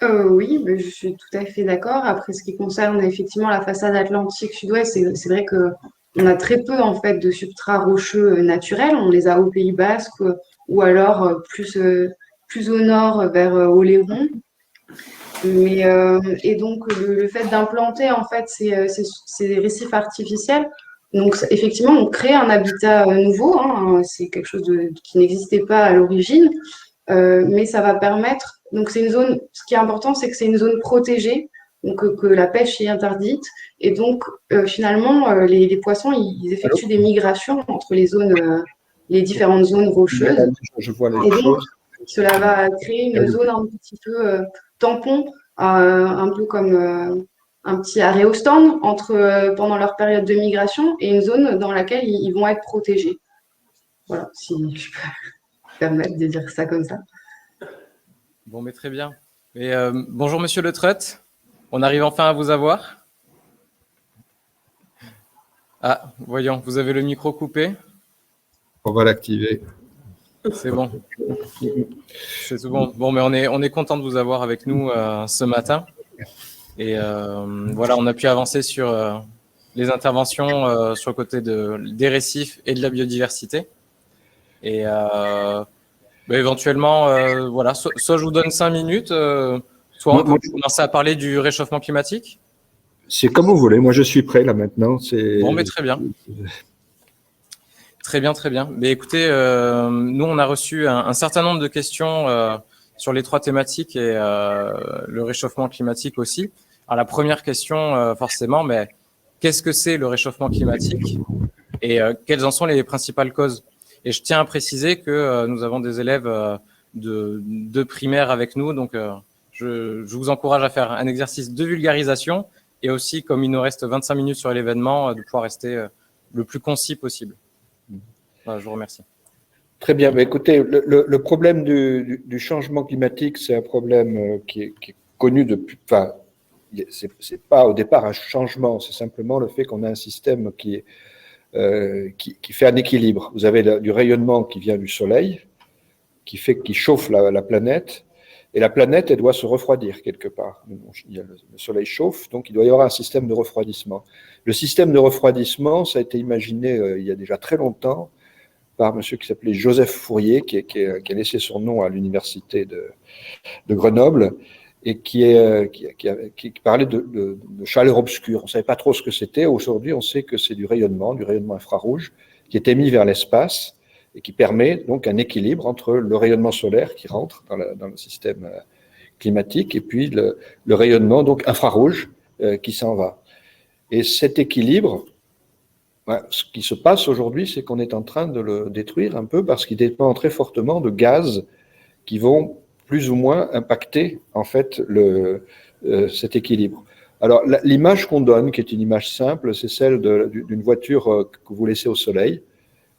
Oui, je suis tout à fait d'accord. Après, ce qui concerne effectivement la façade atlantique sud-ouest, c'est vrai qu'on a très peu en fait de substrats rocheux naturels. On les a au Pays Basque ou alors plus au nord vers Oléron. Et donc le fait d'implanter en fait ces récifs artificiels, donc effectivement on crée un habitat nouveau, hein, c'est quelque chose qui n'existait pas à l'origine, mais ça va permettre, donc c'est une zone, ce qui est important c'est que c'est une zone protégée, donc que la pêche est interdite, et donc finalement les poissons ils effectuent des migrations entre les différentes zones rocheuses. Je vois les et donc choses. cela va créer une zone un petit peu tampon, un peu comme un petit arrêt au stand pendant leur période de migration et une zone dans laquelle ils vont être protégés. Voilà, si je peux me permettre de dire ça comme ça. Bon, mais très bien. Et, bonjour Monsieur Le Treut, on arrive enfin à vous avoir. Ah, voyons, vous avez le micro coupé. On va l'activer. C'est bon. C'est tout bon. Bon, mais on est content de vous avoir avec nous ce matin. Et voilà, on a pu avancer sur les interventions sur le côté des récifs et de la biodiversité. Et éventuellement, voilà, soit je vous donne 5 minutes, soit on peut commencer à parler du réchauffement climatique. C'est comme vous voulez. Moi, je suis prêt là maintenant. Bon, mais très bien. Très bien, très bien. Mais écoutez, nous, on a reçu un certain nombre de questions sur les 3 thématiques et le réchauffement climatique aussi. Alors, la première question, forcément, mais qu'est-ce que c'est le réchauffement climatique et quelles en sont les principales causes? Et je tiens à préciser que nous avons des élèves de primaire avec nous, donc je vous encourage à faire un exercice de vulgarisation et aussi, comme il nous reste 25 minutes sur l'événement, de pouvoir rester le plus concis possible. Voilà, je vous remercie. Très bien. Mais écoutez, le problème du changement climatique, c'est un problème qui est connu depuis, enfin, c'est pas au départ un changement, c'est simplement le fait qu'on a un système qui fait un équilibre. Vous avez du rayonnement qui vient du Soleil, qui chauffe la planète, et la planète, elle doit se refroidir quelque part. Le Soleil chauffe, donc il doit y avoir un système de refroidissement. Le système de refroidissement, ça a été imaginé il y a déjà très longtemps par monsieur qui s'appelait Joseph Fourier, qui a laissé son nom à l'université de Grenoble, et qui parlait de chaleur obscure. On ne savait pas trop ce que c'était. Aujourd'hui, on sait que c'est du rayonnement infrarouge, qui est émis vers l'espace et qui permet donc un équilibre entre le rayonnement solaire qui rentre dans le système climatique et puis le rayonnement donc infrarouge qui s'en va. Et cet équilibre, ce qui se passe aujourd'hui, c'est qu'on est en train de le détruire un peu parce qu'il dépend très fortement de gaz qui vont plus ou moins impacter en fait cet équilibre. Alors l'image qu'on donne, qui est une image simple, c'est celle d'une voiture que vous laissez au soleil.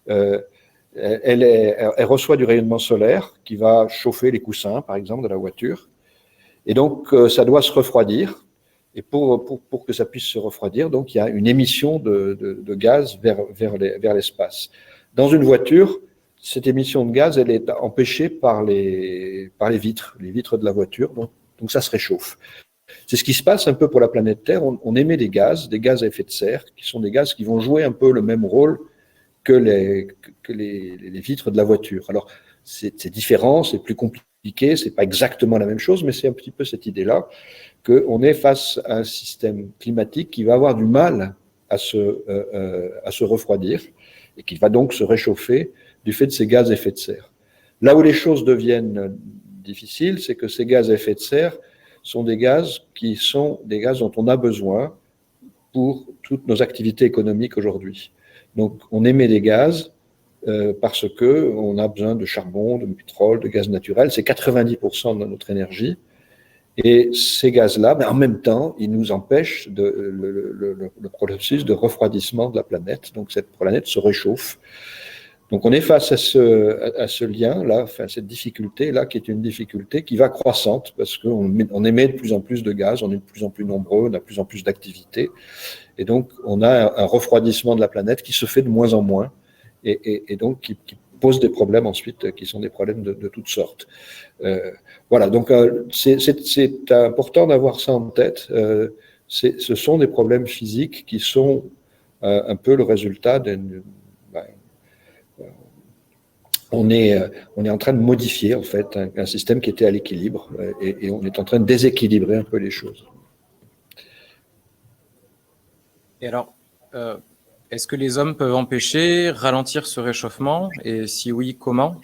Elle reçoit du rayonnement solaire qui va chauffer les coussins, par exemple, de la voiture. Et donc, ça doit se refroidir. Et pour que ça puisse se refroidir, donc, il y a une émission de gaz vers l'espace. Dans une voiture, cette émission de gaz, elle est empêchée par les vitres de la voiture. Donc ça se réchauffe. C'est ce qui se passe un peu pour la planète Terre. On émet des gaz à effet de serre, qui sont des gaz qui vont jouer un peu le même rôle que les vitres de la voiture. Alors, c'est différent, c'est plus compliqué, c'est pas exactement la même chose, mais c'est un petit peu cette idée-là qu'on est face à un système climatique qui va avoir du mal à se refroidir et qui va donc se réchauffer du fait de ces gaz à effet de serre. Là où les choses deviennent difficiles, c'est que ces gaz à effet de serre sont des gaz dont on a besoin pour toutes nos activités économiques aujourd'hui. Donc, on émet des gaz parce qu'on a besoin de charbon, de pétrole, de gaz naturel. C'est 90% de notre énergie. Et ces gaz-là, mais en même temps, ils nous empêchent le processus de refroidissement de la planète. Donc, cette planète se réchauffe. Donc, on est face à ce lien-là, cette difficulté-là, qui est une difficulté qui va croissante parce qu'on émet de plus en plus de gaz, on est de plus en plus nombreux, on a de plus en plus d'activités. Et donc, on a un refroidissement de la planète qui se fait de moins en moins et donc qui pose des problèmes ensuite, qui sont des problèmes de toutes sortes. Voilà, donc c'est important d'avoir ça en tête. Ce sont des problèmes physiques qui sont un peu le résultat on est en train de modifier en fait un système qui était à l'équilibre et on est en train de déséquilibrer un peu les choses. Et alors, est-ce que les hommes peuvent empêcher, ralentir ce réchauffement? Et si oui, comment?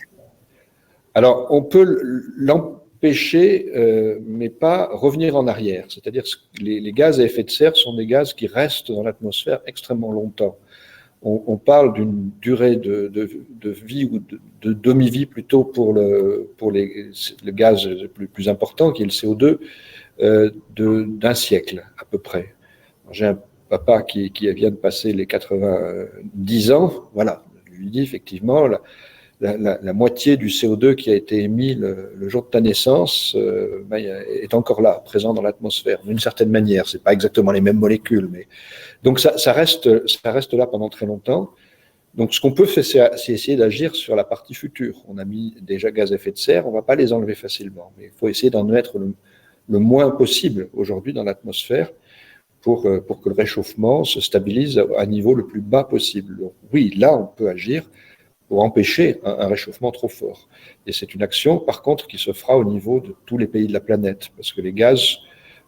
Alors, on peut l'empêcher, mais pas revenir en arrière. C'est-à-dire que les gaz à effet de serre sont des gaz qui restent dans l'atmosphère extrêmement longtemps. On parle d'une durée de vie ou de demi-vie plutôt pour le gaz le plus important, qui est le CO2, d'un siècle à peu près. J'ai un papa qui vient de passer les 90 ans, voilà, je lui dis effectivement, la moitié du CO2 qui a été émis le jour de ta naissance est encore là, présent dans l'atmosphère, d'une certaine manière. C'est pas exactement les mêmes molécules, mais donc ça reste là pendant très longtemps. Donc ce qu'on peut faire, c'est essayer d'agir sur la partie future. On a mis déjà gaz à effet de serre, on va pas les enlever facilement, mais il faut essayer d'en mettre le moins possible aujourd'hui dans l'atmosphère pour que le réchauffement se stabilise à un niveau le plus bas possible. Donc, oui, là on peut agir pour empêcher un réchauffement trop fort. Et c'est une action, par contre, qui se fera au niveau de tous les pays de la planète, parce que les gaz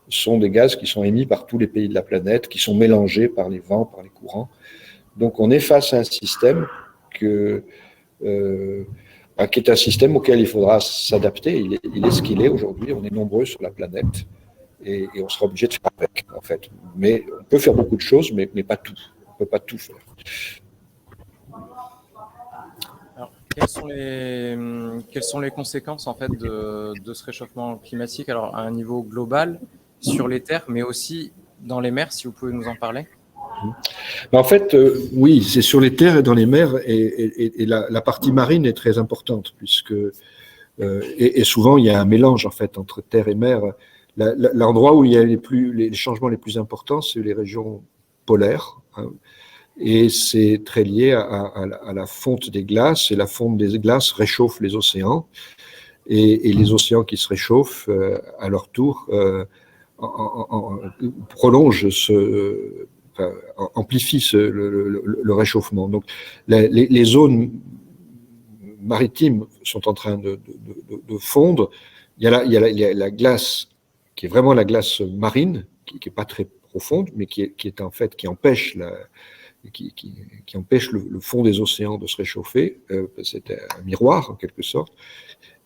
sont des gaz qui sont émis par tous les pays de la planète, qui sont mélangés par les vents, par les courants. Donc on est face à un système qui est un système auquel il faudra s'adapter. Il est ce qu'il est aujourd'hui, on est nombreux sur la planète, et on sera obligé de faire avec, en fait. Mais on peut faire beaucoup de choses, mais pas tout. On ne peut pas tout faire. Alors, quelles sont les conséquences en fait de ce réchauffement climatique, alors à un niveau global sur les terres, mais aussi dans les mers, si vous pouvez nous en parler? En fait, oui, c'est sur les terres et dans les mers, et la partie marine est très importante, puisque et souvent il y a un mélange en fait entre terre et mer. L'endroit où il y a les changements les plus importants, c'est les régions polaires, hein, et c'est très lié à la fonte des glaces, et la fonte des glaces réchauffe les océans, et les océans qui se réchauffent, à leur tour, prolongent amplifient le réchauffement. Donc, les zones maritimes sont en train de fondre. Il y a la glace, qui est vraiment la glace marine, qui n'est pas très profonde, mais qui est en fait, qui empêche le fond des océans de se réchauffer. C'est un miroir, en quelque sorte.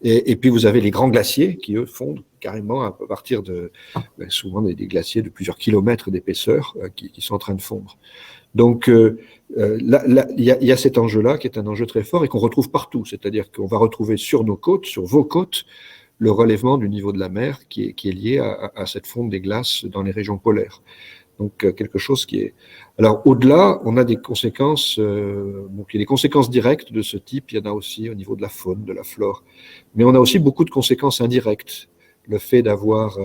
Et puis, vous avez les grands glaciers qui, eux, fondent carrément à partir souvent des glaciers de plusieurs kilomètres d'épaisseur qui sont en train de fondre. Donc, il y a cet enjeu-là qui est un enjeu très fort et qu'on retrouve partout. C'est-à-dire qu'on va retrouver sur nos côtes, sur vos côtes, le relèvement du niveau de la mer qui est lié à cette fonte des glaces dans les régions polaires. Donc, quelque chose qui est… Alors, au-delà, on a des conséquences, donc il y a des conséquences directes de ce type, il y en a aussi au niveau de la faune, de la flore, mais on a aussi beaucoup de conséquences indirectes. Le fait d'avoir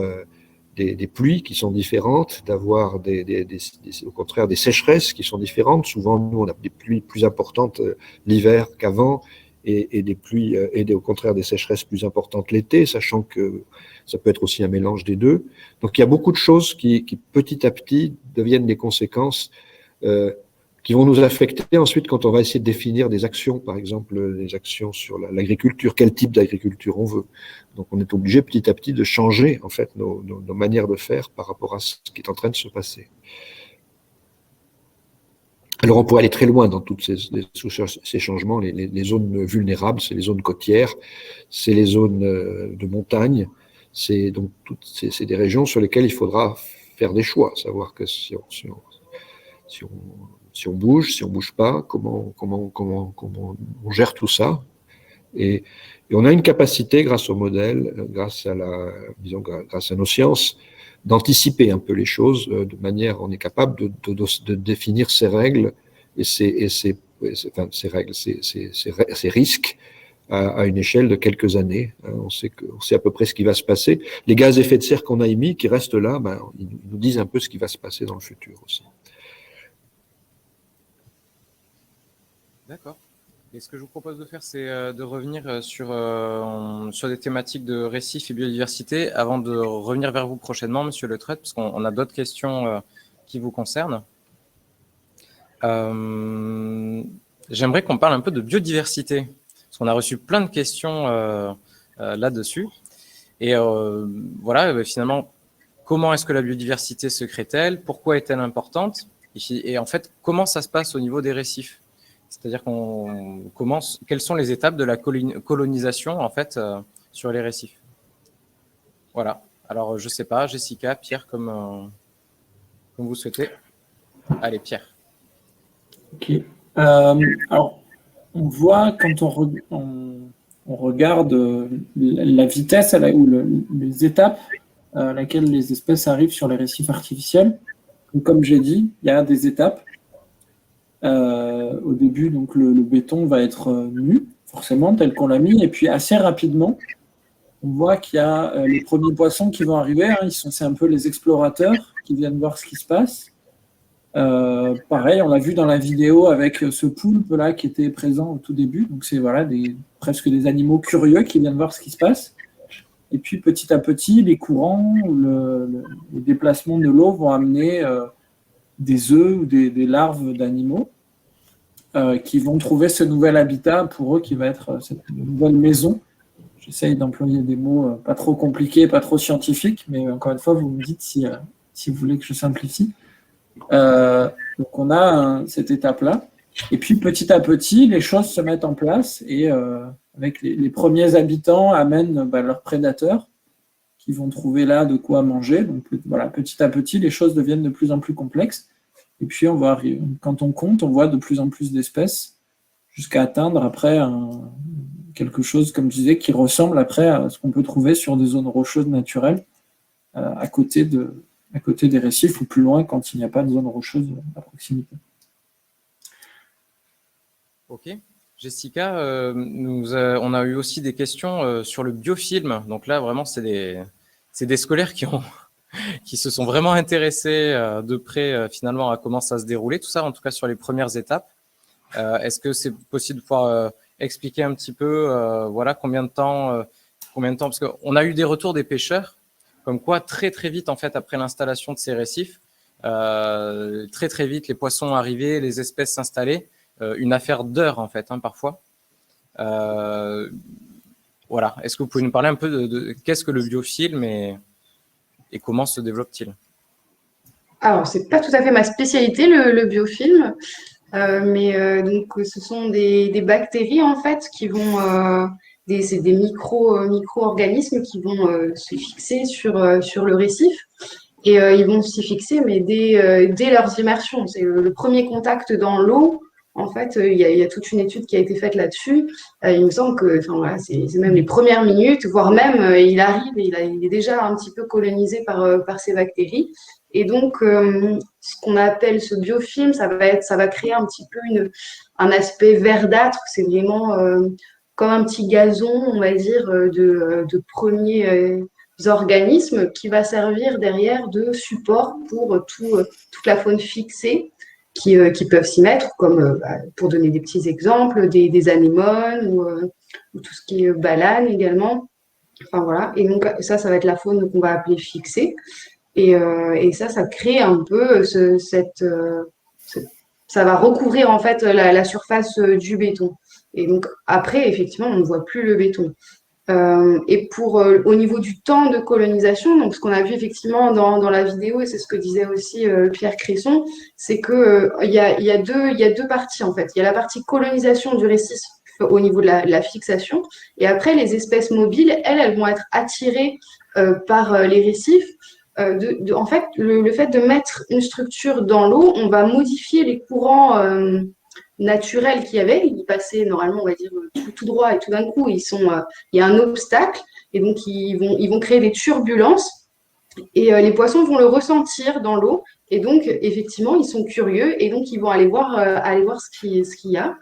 des pluies qui sont différentes, d'avoir au contraire des sécheresses qui sont différentes. Souvent, nous, on a des pluies plus importantes l'hiver qu'avant, et des pluies, au contraire des sécheresses plus importantes l'été, sachant que ça peut être aussi un mélange des deux. Donc il y a beaucoup de choses qui petit à petit deviennent des conséquences qui vont nous affecter ensuite quand on va essayer de définir des actions, par exemple des actions sur l'agriculture, quel type d'agriculture on veut. Donc on est obligé petit à petit de changer en fait nos manières de faire par rapport à ce qui est en train de se passer. Alors, on pourrait aller très loin dans tous ces changements. Les zones vulnérables, c'est les zones côtières, c'est les zones de montagne, c'est des régions sur lesquelles il faudra faire des choix, savoir que si on bouge pas, comment on gère tout ça. Et on a une capacité, grâce au modèle, grâce à nos sciences, d'anticiper un peu les choses de manière, on est capable de définir ces règles et ces risques à une échelle de quelques années. On sait à peu près ce qui va se passer. Les gaz à effet de serre qu'on a émis, qui restent là, ils nous disent un peu ce qui va se passer dans le futur aussi. D'accord. Et ce que je vous propose de faire, c'est de revenir sur des thématiques de récifs et biodiversité avant de revenir vers vous prochainement, Monsieur Le Trett, parce qu'on a d'autres questions qui vous concernent. J'aimerais qu'on parle un peu de biodiversité, parce qu'on a reçu plein de questions là-dessus. Et voilà, finalement, comment est-ce que la biodiversité se crée-t-elle? Pourquoi est-elle importante? Et en fait, comment ça se passe au niveau des récifs? C'est-à-dire quelles sont les étapes de la colonisation en fait sur les récifs? Voilà. Alors je sais pas, Jessica, Pierre, comme vous souhaitez. Allez, Pierre. Ok. Alors on voit quand on regarde la vitesse ou les étapes à laquelle les espèces arrivent sur les récifs artificiels. Donc, comme j'ai dit, il y a des étapes. Au début, donc le béton va être nu, forcément, tel qu'on l'a mis, et puis assez rapidement, on voit qu'il y a les premiers poissons qui vont arriver, hein, c'est un peu les explorateurs qui viennent voir ce qui se passe. Pareil, on l'a vu dans la vidéo avec ce poulpe-là qui était présent au tout début, donc c'est voilà, presque des animaux curieux qui viennent voir ce qui se passe. Et puis petit à petit, les courants, le déplacement de l'eau vont amener des œufs ou des larves d'animaux qui vont trouver ce nouvel habitat pour eux qui va être cette nouvelle maison. J'essaye d'employer des mots pas trop compliqués, pas trop scientifiques, mais encore une fois, vous me dites si vous voulez que je simplifie. Donc on a cette étape-là. Et puis petit à petit, les choses se mettent en place et avec les premiers habitants amènent leurs prédateurs qui vont trouver là de quoi manger. Donc voilà, petit à petit, les choses deviennent de plus en plus complexes. Et puis, quand on compte, on voit de plus en plus d'espèces jusqu'à atteindre après quelque chose, comme je disais, qui ressemble après à ce qu'on peut trouver sur des zones rocheuses naturelles à côté des récifs ou plus loin quand il n'y a pas de zone rocheuse à proximité. Ok. Jessica, on a eu aussi des questions sur le biofilm. Donc là, vraiment, c'est c'est des scolaires qui se sont vraiment intéressés de près finalement à comment ça se déroulait, tout ça, en tout cas sur les premières étapes. Est-ce que c'est possible de pouvoir expliquer un petit peu, voilà, combien de temps, parce qu'on a eu des retours des pêcheurs, comme quoi très très vite en fait après l'installation de ces récifs, très très vite les poissons arrivaient, les espèces s'installaient, une affaire d'heures en fait, hein, parfois. Voilà. Est-ce que vous pouvez nous parler un peu de qu'est-ce que le biofilm et comment se développe-t-il? Alors, c'est pas tout à fait ma spécialité, le biofilm, donc ce sont des bactéries en fait qui vont, c'est des micro-organismes qui vont se fixer sur le récif et ils vont s'y fixer, mais dès leurs immersions. C'est le premier contact dans l'eau. En fait, il y a toute une étude qui a été faite là-dessus. Il me semble que, enfin voilà, c'est même les premières minutes, voire même il arrive et il est déjà un petit peu colonisé par ces bactéries. Et donc, ce qu'on appelle ce biofilm, ça va créer un petit peu un aspect verdâtre. C'est vraiment comme un petit gazon, on va dire, de premiers organismes qui va servir derrière de support pour toute la faune fixée qui peuvent s'y mettre, comme pour donner des petits exemples, des anémones ou tout ce qui est balane également. Enfin voilà. Et donc ça va être la faune qu'on va appeler fixée. Et ça crée un peu ça va recouvrir en fait la surface du béton. Et donc après, effectivement, on ne voit plus le béton. Et au niveau du temps de colonisation, donc ce qu'on a vu effectivement dans la vidéo, et c'est ce que disait aussi Pierre Cresson, c'est que il y a deux parties en fait. Il y a la partie colonisation du récif au niveau de la fixation, et après les espèces mobiles, elles vont être attirées par les récifs. En fait, le fait de mettre une structure dans l'eau, on va modifier les courants naturels qu'il y avait. Ils passaient normalement, on va dire, tout droit, et tout d'un coup, il y a un obstacle, et donc ils vont créer des turbulences, et les poissons vont le ressentir dans l'eau, et donc effectivement, ils sont curieux, et donc ils vont aller voir ce qu'il y a.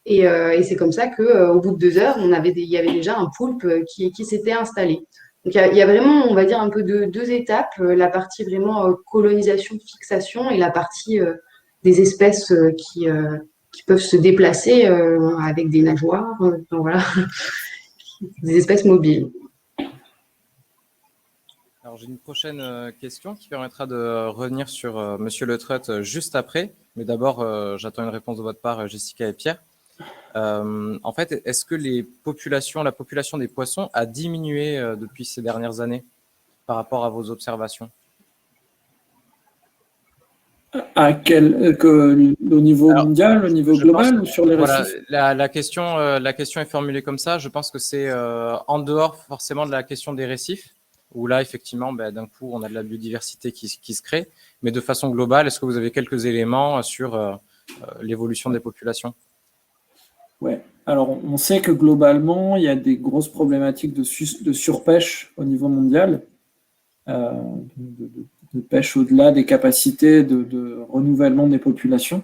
Et c'est comme ça qu'au bout de 2 heures, il y avait déjà un poulpe qui s'était installé. Donc, il y a vraiment, on va dire, un peu deux étapes, la partie vraiment colonisation, fixation, et la partie des espèces qui peuvent se déplacer avec des nageoires, enfin, voilà, des espèces mobiles. Alors, j'ai une prochaine question qui permettra de revenir sur Monsieur Le Treut juste après. Mais d'abord, j'attends une réponse de votre part, Jessica et Pierre. En fait, est-ce que la population des poissons a diminué depuis ces dernières années par rapport à vos observations? Au niveau mondial, au niveau global ou sur les récifs? Voilà, la question est formulée comme ça. Je pense que c'est en dehors forcément de la question des récifs, où là, effectivement, d'un coup, on a de la biodiversité qui se crée. Mais de façon globale, est-ce que vous avez quelques éléments sur l'évolution des populations? Ouais. Alors, on sait que globalement, il y a des grosses problématiques de surpêche au niveau mondial, de pêche au-delà des capacités de renouvellement des populations.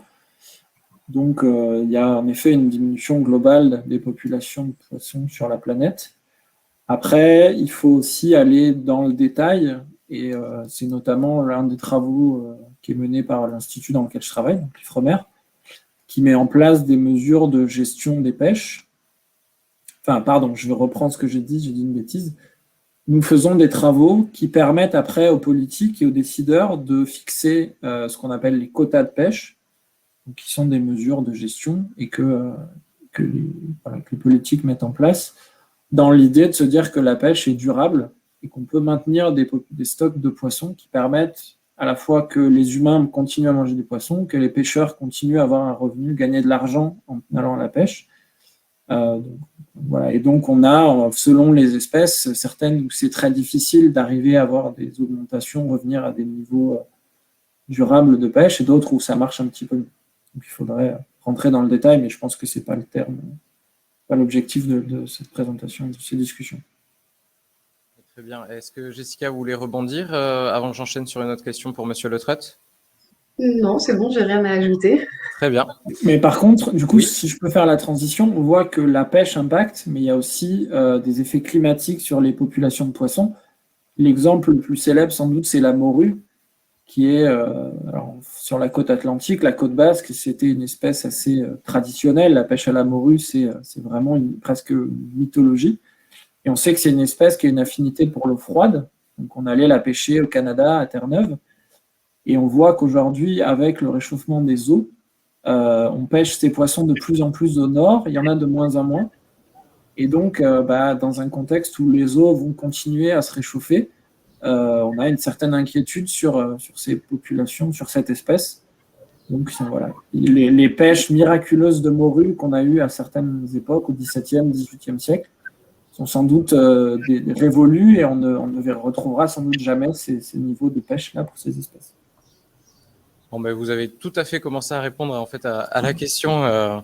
Donc, il y a en effet une diminution globale des populations de poissons sur la planète. Après, il faut aussi aller dans le détail, et c'est notamment l'un des travaux qui est mené par l'institut dans lequel je travaille, donc l'IFREMER, qui met en place des mesures de gestion des pêches. Enfin, pardon, je vais reprendre ce que j'ai dit une bêtise. Nous faisons des travaux qui permettent après aux politiques et aux décideurs de fixer ce qu'on appelle les quotas de pêche, donc qui sont des mesures de gestion et que les politiques mettent en place dans l'idée de se dire que la pêche est durable et qu'on peut maintenir des stocks de poissons qui permettent à la fois que les humains continuent à manger des poissons, que les pêcheurs continuent à avoir un revenu, gagner de l'argent en allant à la pêche. Voilà. Et donc, on a, selon les espèces, certaines où c'est très difficile d'arriver à avoir des augmentations, revenir à des niveaux durables de pêche, et d'autres où ça marche un petit peu mieux. Donc, il faudrait rentrer dans le détail, mais je pense que ce n'est pas l'objectif de cette présentation, de ces discussions. Très bien. Est-ce que Jessica voulait rebondir avant que j'enchaîne sur une autre question pour Monsieur Le Treut? Non, c'est bon, j'ai rien à ajouter. Très bien. Mais par contre, du coup, si je peux faire la transition, on voit que la pêche impacte, mais il y a aussi des effets climatiques sur les populations de poissons. L'exemple le plus célèbre, sans doute, c'est la morue, qui est alors, sur la côte atlantique, la côte basque. C'était une espèce assez traditionnelle. La pêche à la morue, c'est vraiment presque une mythologie. Et on sait que c'est une espèce qui a une affinité pour l'eau froide. Donc, on allait la pêcher au Canada, à Terre-Neuve. Et on voit qu'aujourd'hui, avec le réchauffement des eaux, on pêche ces poissons de plus en plus au nord. Il y en a de moins en moins. Et donc, dans un contexte où les eaux vont continuer à se réchauffer, on a une certaine inquiétude sur ces populations, sur cette espèce. Donc, voilà. Les pêches miraculeuses de morue qu'on a eues à certaines époques, au XVIIe, XVIIIe siècle, sont sans doute révolues et on ne retrouvera sans doute jamais ces niveaux de pêche-là pour ces espèces. Bon, vous avez tout à fait commencé à répondre en fait à la question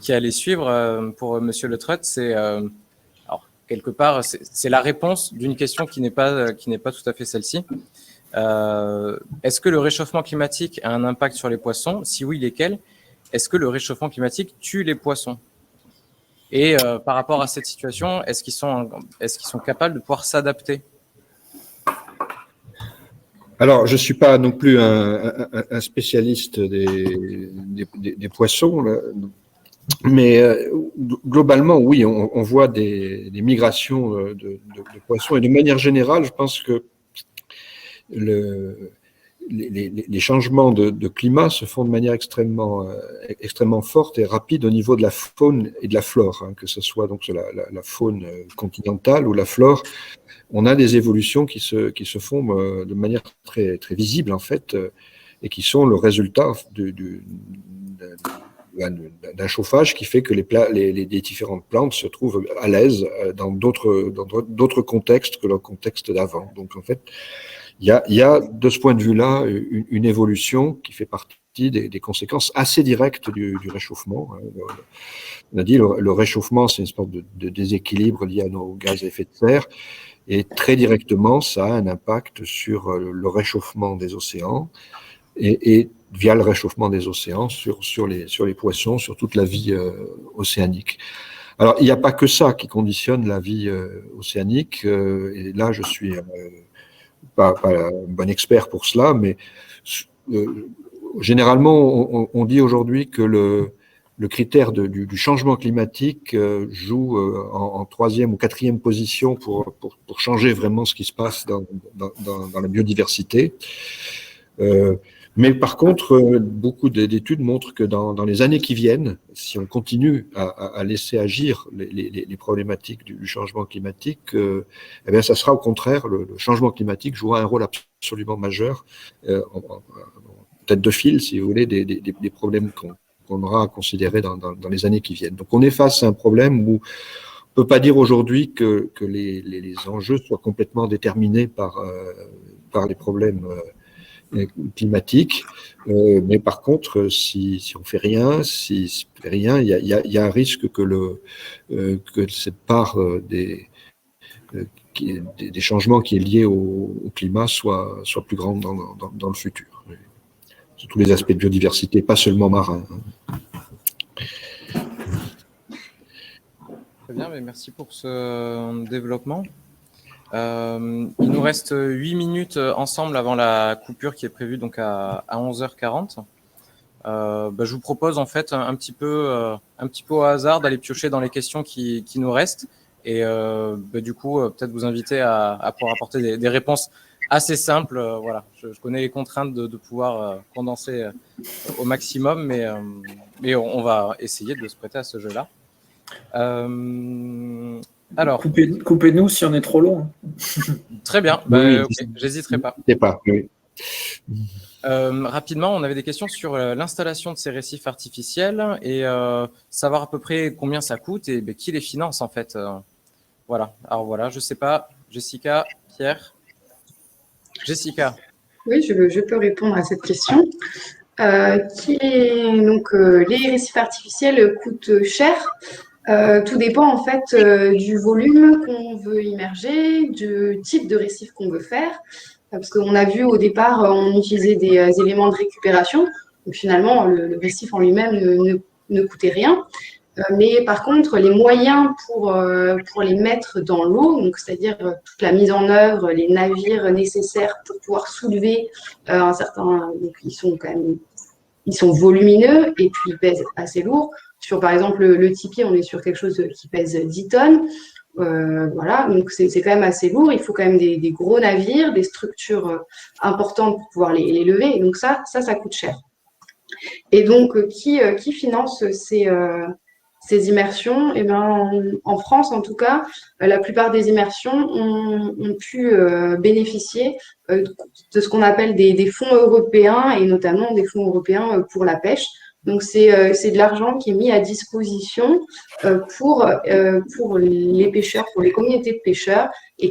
qui allait suivre pour Monsieur Le Trut. C'est alors quelque part c'est la réponse d'une question qui n'est pas tout à fait celle-ci. Est-ce que le réchauffement climatique a un impact sur les poissons? Si oui, lesquels? Est-ce que le réchauffement climatique tue les poissons? Et par rapport à cette situation, est-ce qu'ils sont capables de pouvoir s'adapter? Alors, je ne suis pas non plus un spécialiste des poissons, là, mais globalement, oui, on voit des migrations de poissons. Et de manière générale, je pense que les changements de climat se font de manière extrêmement forte et rapide au niveau de la faune et de la flore, hein, que ce soit donc la faune continentale ou la flore. On a des évolutions qui se font de manière très, très visible, en fait, et qui sont le résultat d'un chauffage qui fait que les différentes plantes se trouvent à l'aise dans d'autres contextes que le contexte d'avant. Donc, en fait, il y a de ce point de vue-là une évolution qui fait partie des conséquences assez directes du réchauffement. On a dit le réchauffement, c'est une sorte de déséquilibre lié à nos gaz à effet de serre. Et très directement, ça a un impact sur le réchauffement des océans et via le réchauffement des océans sur les poissons, sur toute la vie océanique. Alors, il n'y a pas que ça qui conditionne la vie océanique. Et là, je suis pas un bon expert pour cela, mais généralement, on dit aujourd'hui que le critère du changement climatique joue en troisième ou quatrième position pour changer vraiment ce qui se passe dans la biodiversité. Mais par contre, beaucoup d'études montrent que dans les années qui viennent, si on continue à laisser agir les problématiques du changement climatique, eh bien, ça sera au contraire, le changement climatique jouera un rôle absolument majeur, en tête de file, si vous voulez, des problèmes qu'on aura à considérer dans les années qui viennent. Donc, on est face à un problème où on ne peut pas dire aujourd'hui que les enjeux soient complètement déterminés par les problèmes climatiques, mais par contre, si on fait rien, il y a un risque que cette part des changements qui est lié au climat soit plus grande dans le futur. Sur tous les aspects de biodiversité, pas seulement marins. Très bien, mais merci pour ce développement. Il nous reste 8 minutes ensemble avant la coupure qui est prévue donc à 11h40. Je vous propose en fait un petit peu au hasard d'aller piocher dans les questions qui nous restent et du coup peut-être vous inviter à pouvoir apporter des réponses assez simples. Voilà, je connais les contraintes de pouvoir condenser au maximum, mais on va essayer de se prêter à ce jeu-là. Alors, coupez-nous si on est trop long. Très bien, oui, okay, j'hésiterai pas. Oui. Rapidement, on avait des questions sur l'installation de ces récifs artificiels et savoir à peu près combien ça coûte et qui les finance en fait. Voilà. Alors voilà, je sais pas, Jessica, Pierre. Jessica. Oui, je peux répondre à cette question. Donc, les récifs artificiels coûtent cher. Tout dépend en fait du volume qu'on veut immerger, du type de récif qu'on veut faire. Parce qu'on a vu au départ, on utilisait des éléments de récupération. Donc finalement, le récif en lui-même ne coûtait rien. Mais par contre, les moyens pour les mettre dans l'eau, donc c'est-à-dire toute la mise en œuvre, les navires nécessaires pour pouvoir soulever un certain, donc ils sont volumineux et puis ils pèsent assez lourd. Par exemple, le tipi, on est sur quelque chose qui pèse 10 tonnes. Voilà, donc c'est quand même assez lourd. Il faut quand même des gros navires, des structures importantes pour pouvoir les lever. Et donc ça coûte cher. Et donc, qui finance ces immersions? Eh ben, en France, en tout cas, la plupart des immersions ont pu bénéficier de ce qu'on appelle des fonds européens et notamment des fonds européens pour la pêche. Donc, c'est de l'argent qui est mis à disposition pour les pêcheurs, pour les communautés de pêcheurs et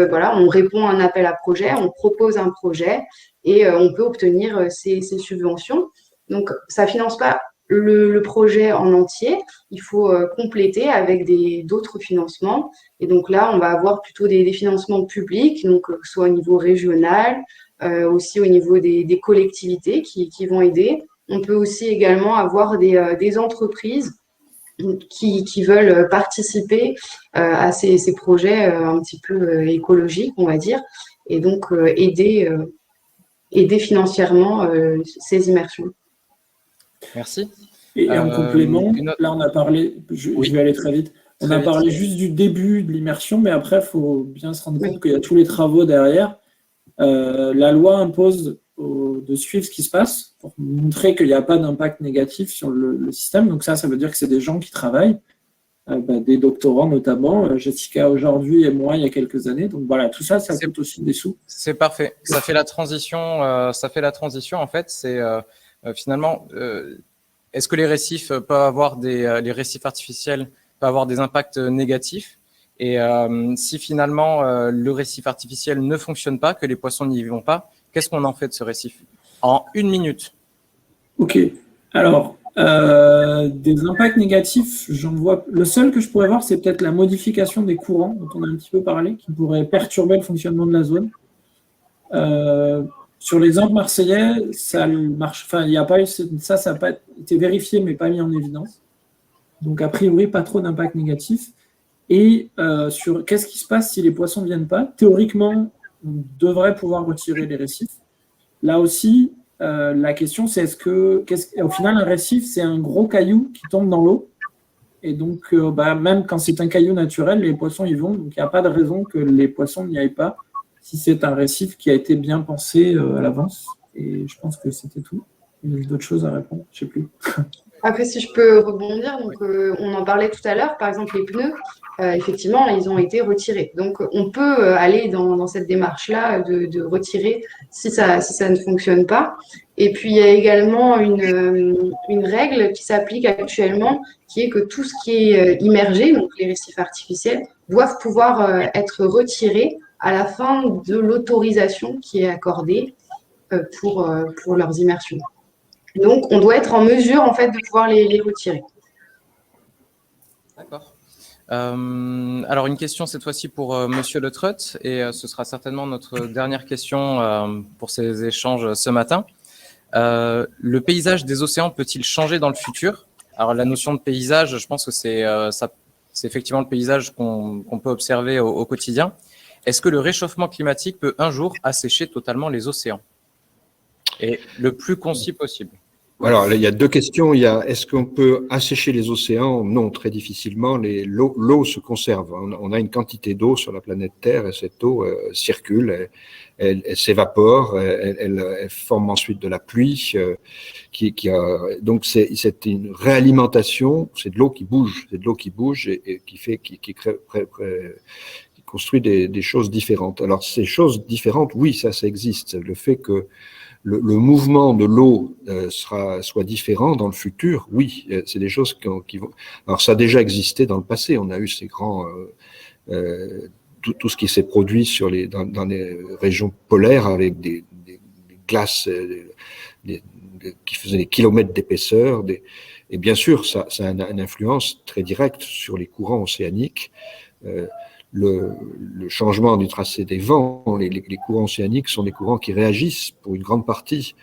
voilà, on répond à un appel à projet, on propose un projet et on peut obtenir ces subventions. Donc, ça ne finance pas le projet en entier. Il faut compléter avec d'autres financements. Et donc là, on va avoir plutôt des financements publics, donc soit au niveau régional, aussi au niveau des collectivités qui vont aider. On peut aussi également avoir des entreprises qui veulent participer à ces projets un petit peu écologiques, on va dire, et donc aider financièrement ces immersions. Merci. Et en complément, là on a parlé, je vais aller très vite, on a parlé juste du début de l'immersion, mais après il faut bien se rendre compte qu'il y a tous les travaux derrière. La loi impose de suivre ce qui se passe pour montrer qu'il n'y a pas d'impact négatif sur le système. Donc ça veut dire que c'est des gens qui travaillent, des doctorants notamment, Jessica aujourd'hui et moi il y a quelques années. Donc voilà, tout ça, ça coûte aussi des sous. C'est parfait. Ça fait la transition. En fait, c'est finalement, est-ce que les récifs peuvent avoir les récifs artificiels peuvent avoir des impacts négatifs? Et si finalement le récif artificiel ne fonctionne pas, que les poissons n'y vont pas, qu'est-ce qu'on en fait de ce récif? En 1 minute. Ok. Alors, des impacts négatifs, j'en vois. Le seul que je pourrais voir, c'est peut-être la modification des courants, dont on a un petit peu parlé, qui pourrait perturber le fonctionnement de la zone. Sur l'exemple marseillais, ça marche. Enfin, il n'y a pas eu ça n'a pas été vérifié, mais pas mis en évidence. Donc, a priori, pas trop d'impact négatif. Et sur qu'est-ce qui se passe si les poissons ne viennent pas? Théoriquement, on devrait pouvoir retirer les récifs. Là aussi, la question, c'est au final, un récif, c'est un gros caillou qui tombe dans l'eau. Et donc, même quand c'est un caillou naturel, les poissons y vont. Donc, il n'y a pas de raison que les poissons n'y aillent pas si c'est un récif qui a été bien pensé à l'avance. Et je pense que c'était tout. Il y a d'autres choses à répondre, je ne sais plus. Après, si je peux rebondir, donc, on en parlait tout à l'heure, par exemple les pneus, effectivement, ils ont été retirés. Donc, on peut aller dans cette démarche-là de retirer si ça ne fonctionne pas. Et puis, il y a également une règle qui s'applique actuellement, qui est que tout ce qui est immergé, donc les récifs artificiels, doivent pouvoir être retirés à la fin de l'autorisation qui est accordée pour leurs immersions. Donc, on doit être en mesure, en fait, de pouvoir les retirer. D'accord. Alors, une question cette fois-ci pour Monsieur Le Treut, et ce sera certainement notre dernière question pour ces échanges ce matin. Le paysage des océans peut-il changer dans le futur? Alors, la notion de paysage, je pense que c'est effectivement le paysage qu'on peut observer au quotidien. Est-ce que le réchauffement climatique peut un jour assécher totalement les océans? Et le plus concis possible. Alors, là, il y a 2 questions. Il y a, est-ce qu'on peut assécher les océans? Non, très difficilement. L'eau se conserve. On a une quantité d'eau sur la planète Terre et cette eau circule, elle s'évapore, elle forme ensuite de la pluie. Donc, c'est une réalimentation. C'est de l'eau qui bouge. C'est de l'eau qui bouge et qui construit des choses différentes. Alors, ces choses différentes, oui, ça existe. Le fait que le mouvement de l'eau soit différent dans le futur, oui, c'est des choses qui vont. Alors, ça a déjà existé dans le passé. On a eu ces grands tout ce qui s'est produit dans les régions polaires avec des glaces qui faisaient des kilomètres d'épaisseur. Et bien sûr, ça a une influence très directe sur les courants océaniques. Le changement du tracé des vents, les courants océaniques sont des courants qui réagissent pour une grande partie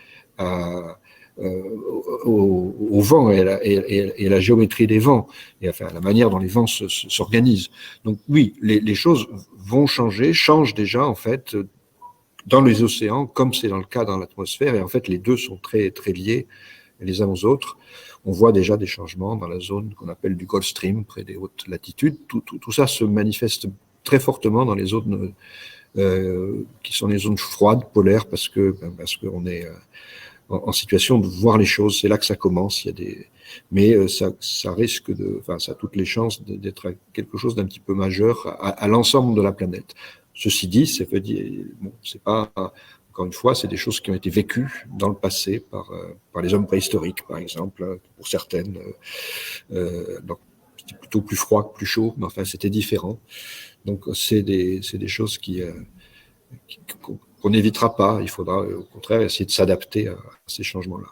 au vent et à la géométrie des vents, et enfin à la manière dont les vents s'organisent. Donc oui, les choses vont changer, changent déjà en fait dans les océans, comme c'est dans le cas dans l'atmosphère, et en fait les deux sont très, très liés les uns aux autres. On voit déjà des changements dans la zone qu'on appelle du Gulf Stream, près des hautes latitudes. Tout ça se manifeste très fortement dans les zones qui sont les zones froides, polaires, parce qu'on est en situation de voir les choses. C'est là que ça commence. Mais ça risque ça a toutes les chances d'être quelque chose d'un petit peu majeur à l'ensemble de la planète. Ceci dit, ça veut dire, bon, c'est pas, encore une fois, c'est des choses qui ont été vécues dans le passé par les hommes préhistoriques, par exemple, pour certaines. Donc, c'était plutôt plus froid que plus chaud, mais enfin, c'était différent. Donc, c'est des choses qu'on n'évitera pas. Il faudra, au contraire, essayer de s'adapter à ces changements-là.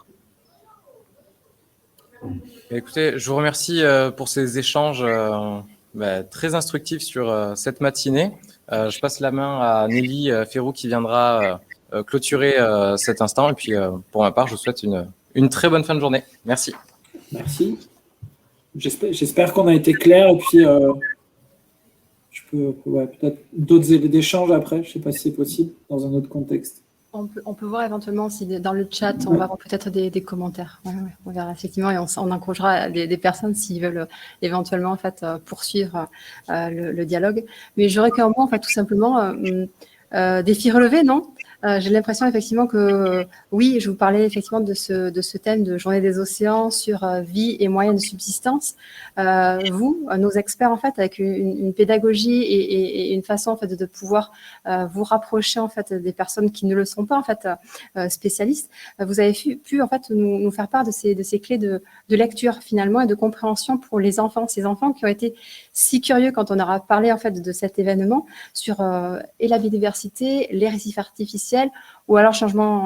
Écoutez, je vous remercie pour ces échanges très instructifs sur cette matinée. Je passe la main à Nelly Ferrou qui viendra clôturer cet instant. Et puis, pour ma part, je vous souhaite une très bonne fin de journée. Merci. Merci. J'espère qu'on a été clair. Et puis, je peux peut-être d'autres d'échanges après. Je ne sais pas si c'est possible dans un autre contexte. On peut voir éventuellement si dans le chat, on va avoir peut-être des commentaires. Ouais, on verra effectivement et on encouragera des personnes s'ils veulent éventuellement en fait, poursuivre le dialogue. Mais j'aurais qu'un mot, en fait, tout simplement, défi relevé, non ? J'ai l'impression effectivement que, oui, je vous parlais effectivement de ce thème de Journée des océans sur vie et moyens de subsistance. Vous, nos experts, en fait, avec une pédagogie et une façon en fait de pouvoir vous rapprocher en fait des personnes qui ne le sont pas en fait spécialistes, vous avez pu en fait nous faire part de ces clés de lecture finalement et de compréhension pour les enfants, ces enfants qui ont été si curieux quand on aura parlé en fait de cet événement sur et la biodiversité, les récifs artificiels ou alors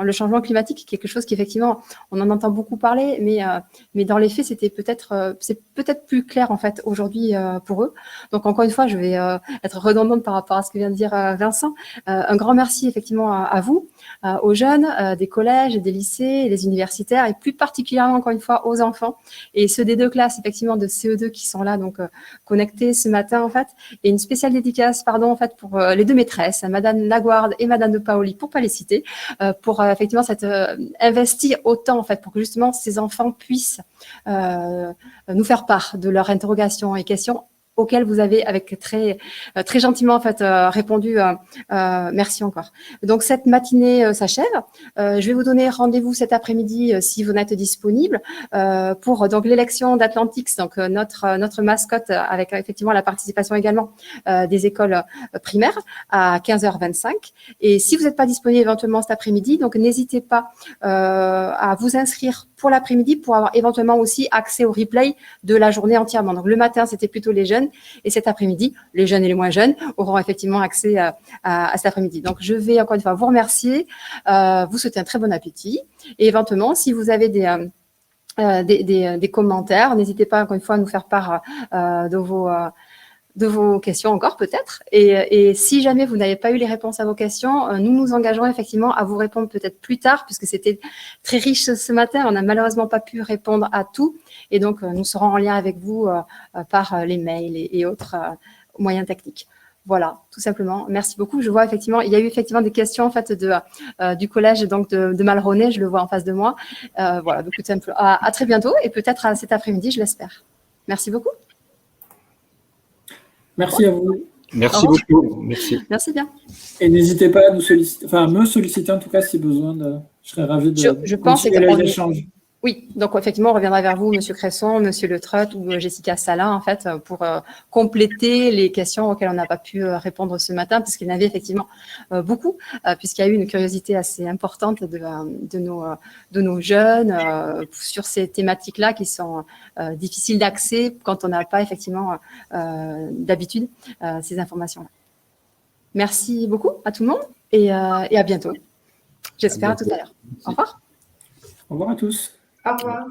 le changement climatique, quelque chose qu'effectivement on en entend beaucoup parler, mais dans les faits c'est peut-être plus clair en fait aujourd'hui pour eux. Donc encore une fois, je vais être redondante par rapport à ce que vient de dire Vincent. Un grand merci effectivement à vous, aux jeunes des collèges, des lycées, des universitaires et plus particulièrement encore une fois aux enfants et ceux des 2 classes effectivement de CE2 qui sont là donc connectés ce matin en fait, et une spéciale dédicace en fait pour les 2 maîtresses, Madame Laguarde et Madame de Paoli, pour pas les citer, pour effectivement investir autant en fait pour que justement ces enfants puissent nous faire part de leurs interrogations et questions auxquelles vous avez avec très gentiment en fait répondu. Merci encore. Donc cette matinée s'achève. Je vais vous donner rendez-vous cet après-midi si vous n'êtes disponible pour donc l'élection d'Atlantix, donc notre mascotte avec effectivement la participation également des écoles primaires à 15h25. Et si vous n'êtes pas disponible éventuellement cet après-midi, donc n'hésitez pas à vous inscrire pour l'après-midi pour avoir éventuellement aussi accès au replay de la journée entièrement. Donc le matin, c'était plutôt les jeunes et cet après-midi, les jeunes et les moins jeunes auront effectivement accès à cet après-midi. Donc je vais encore une fois vous remercier, vous souhaiter un très bon appétit et éventuellement, si vous avez des commentaires, n'hésitez pas encore une fois à nous faire part de vos questions encore peut-être. Et si jamais vous n'avez pas eu les réponses à vos questions, nous nous engageons effectivement à vous répondre peut-être plus tard, puisque c'était très riche ce matin. On n'a malheureusement pas pu répondre à tout. Et donc, nous serons en lien avec vous par les mails et autres moyens techniques. Voilà, tout simplement. Merci beaucoup. Je vois effectivement, il y a eu effectivement des questions en fait du collège donc de Malroney. Je le vois en face de moi. Voilà, donc tout simplement. À très bientôt et peut-être à cet après-midi, je l'espère. Merci beaucoup. Merci à vous. Merci beaucoup. Merci. Merci bien. Et n'hésitez pas à nous solliciter, enfin à me solliciter en tout cas si besoin. Je serais ravi de je pense continuer les échanges. Oui, donc effectivement, on reviendra vers vous, Monsieur Cresson, Monsieur Le Treut ou Jessica Salin, en fait, pour compléter les questions auxquelles on n'a pas pu répondre ce matin, parce qu'il y en avait effectivement beaucoup, puisqu'il y a eu une curiosité assez importante de nos jeunes sur ces thématiques-là qui sont difficiles d'accès quand on n'a pas effectivement d'habitude ces informations-là. Merci beaucoup à tout le monde et à bientôt. J'espère à tout à l'heure. Au revoir. Au revoir à tous. Au revoir.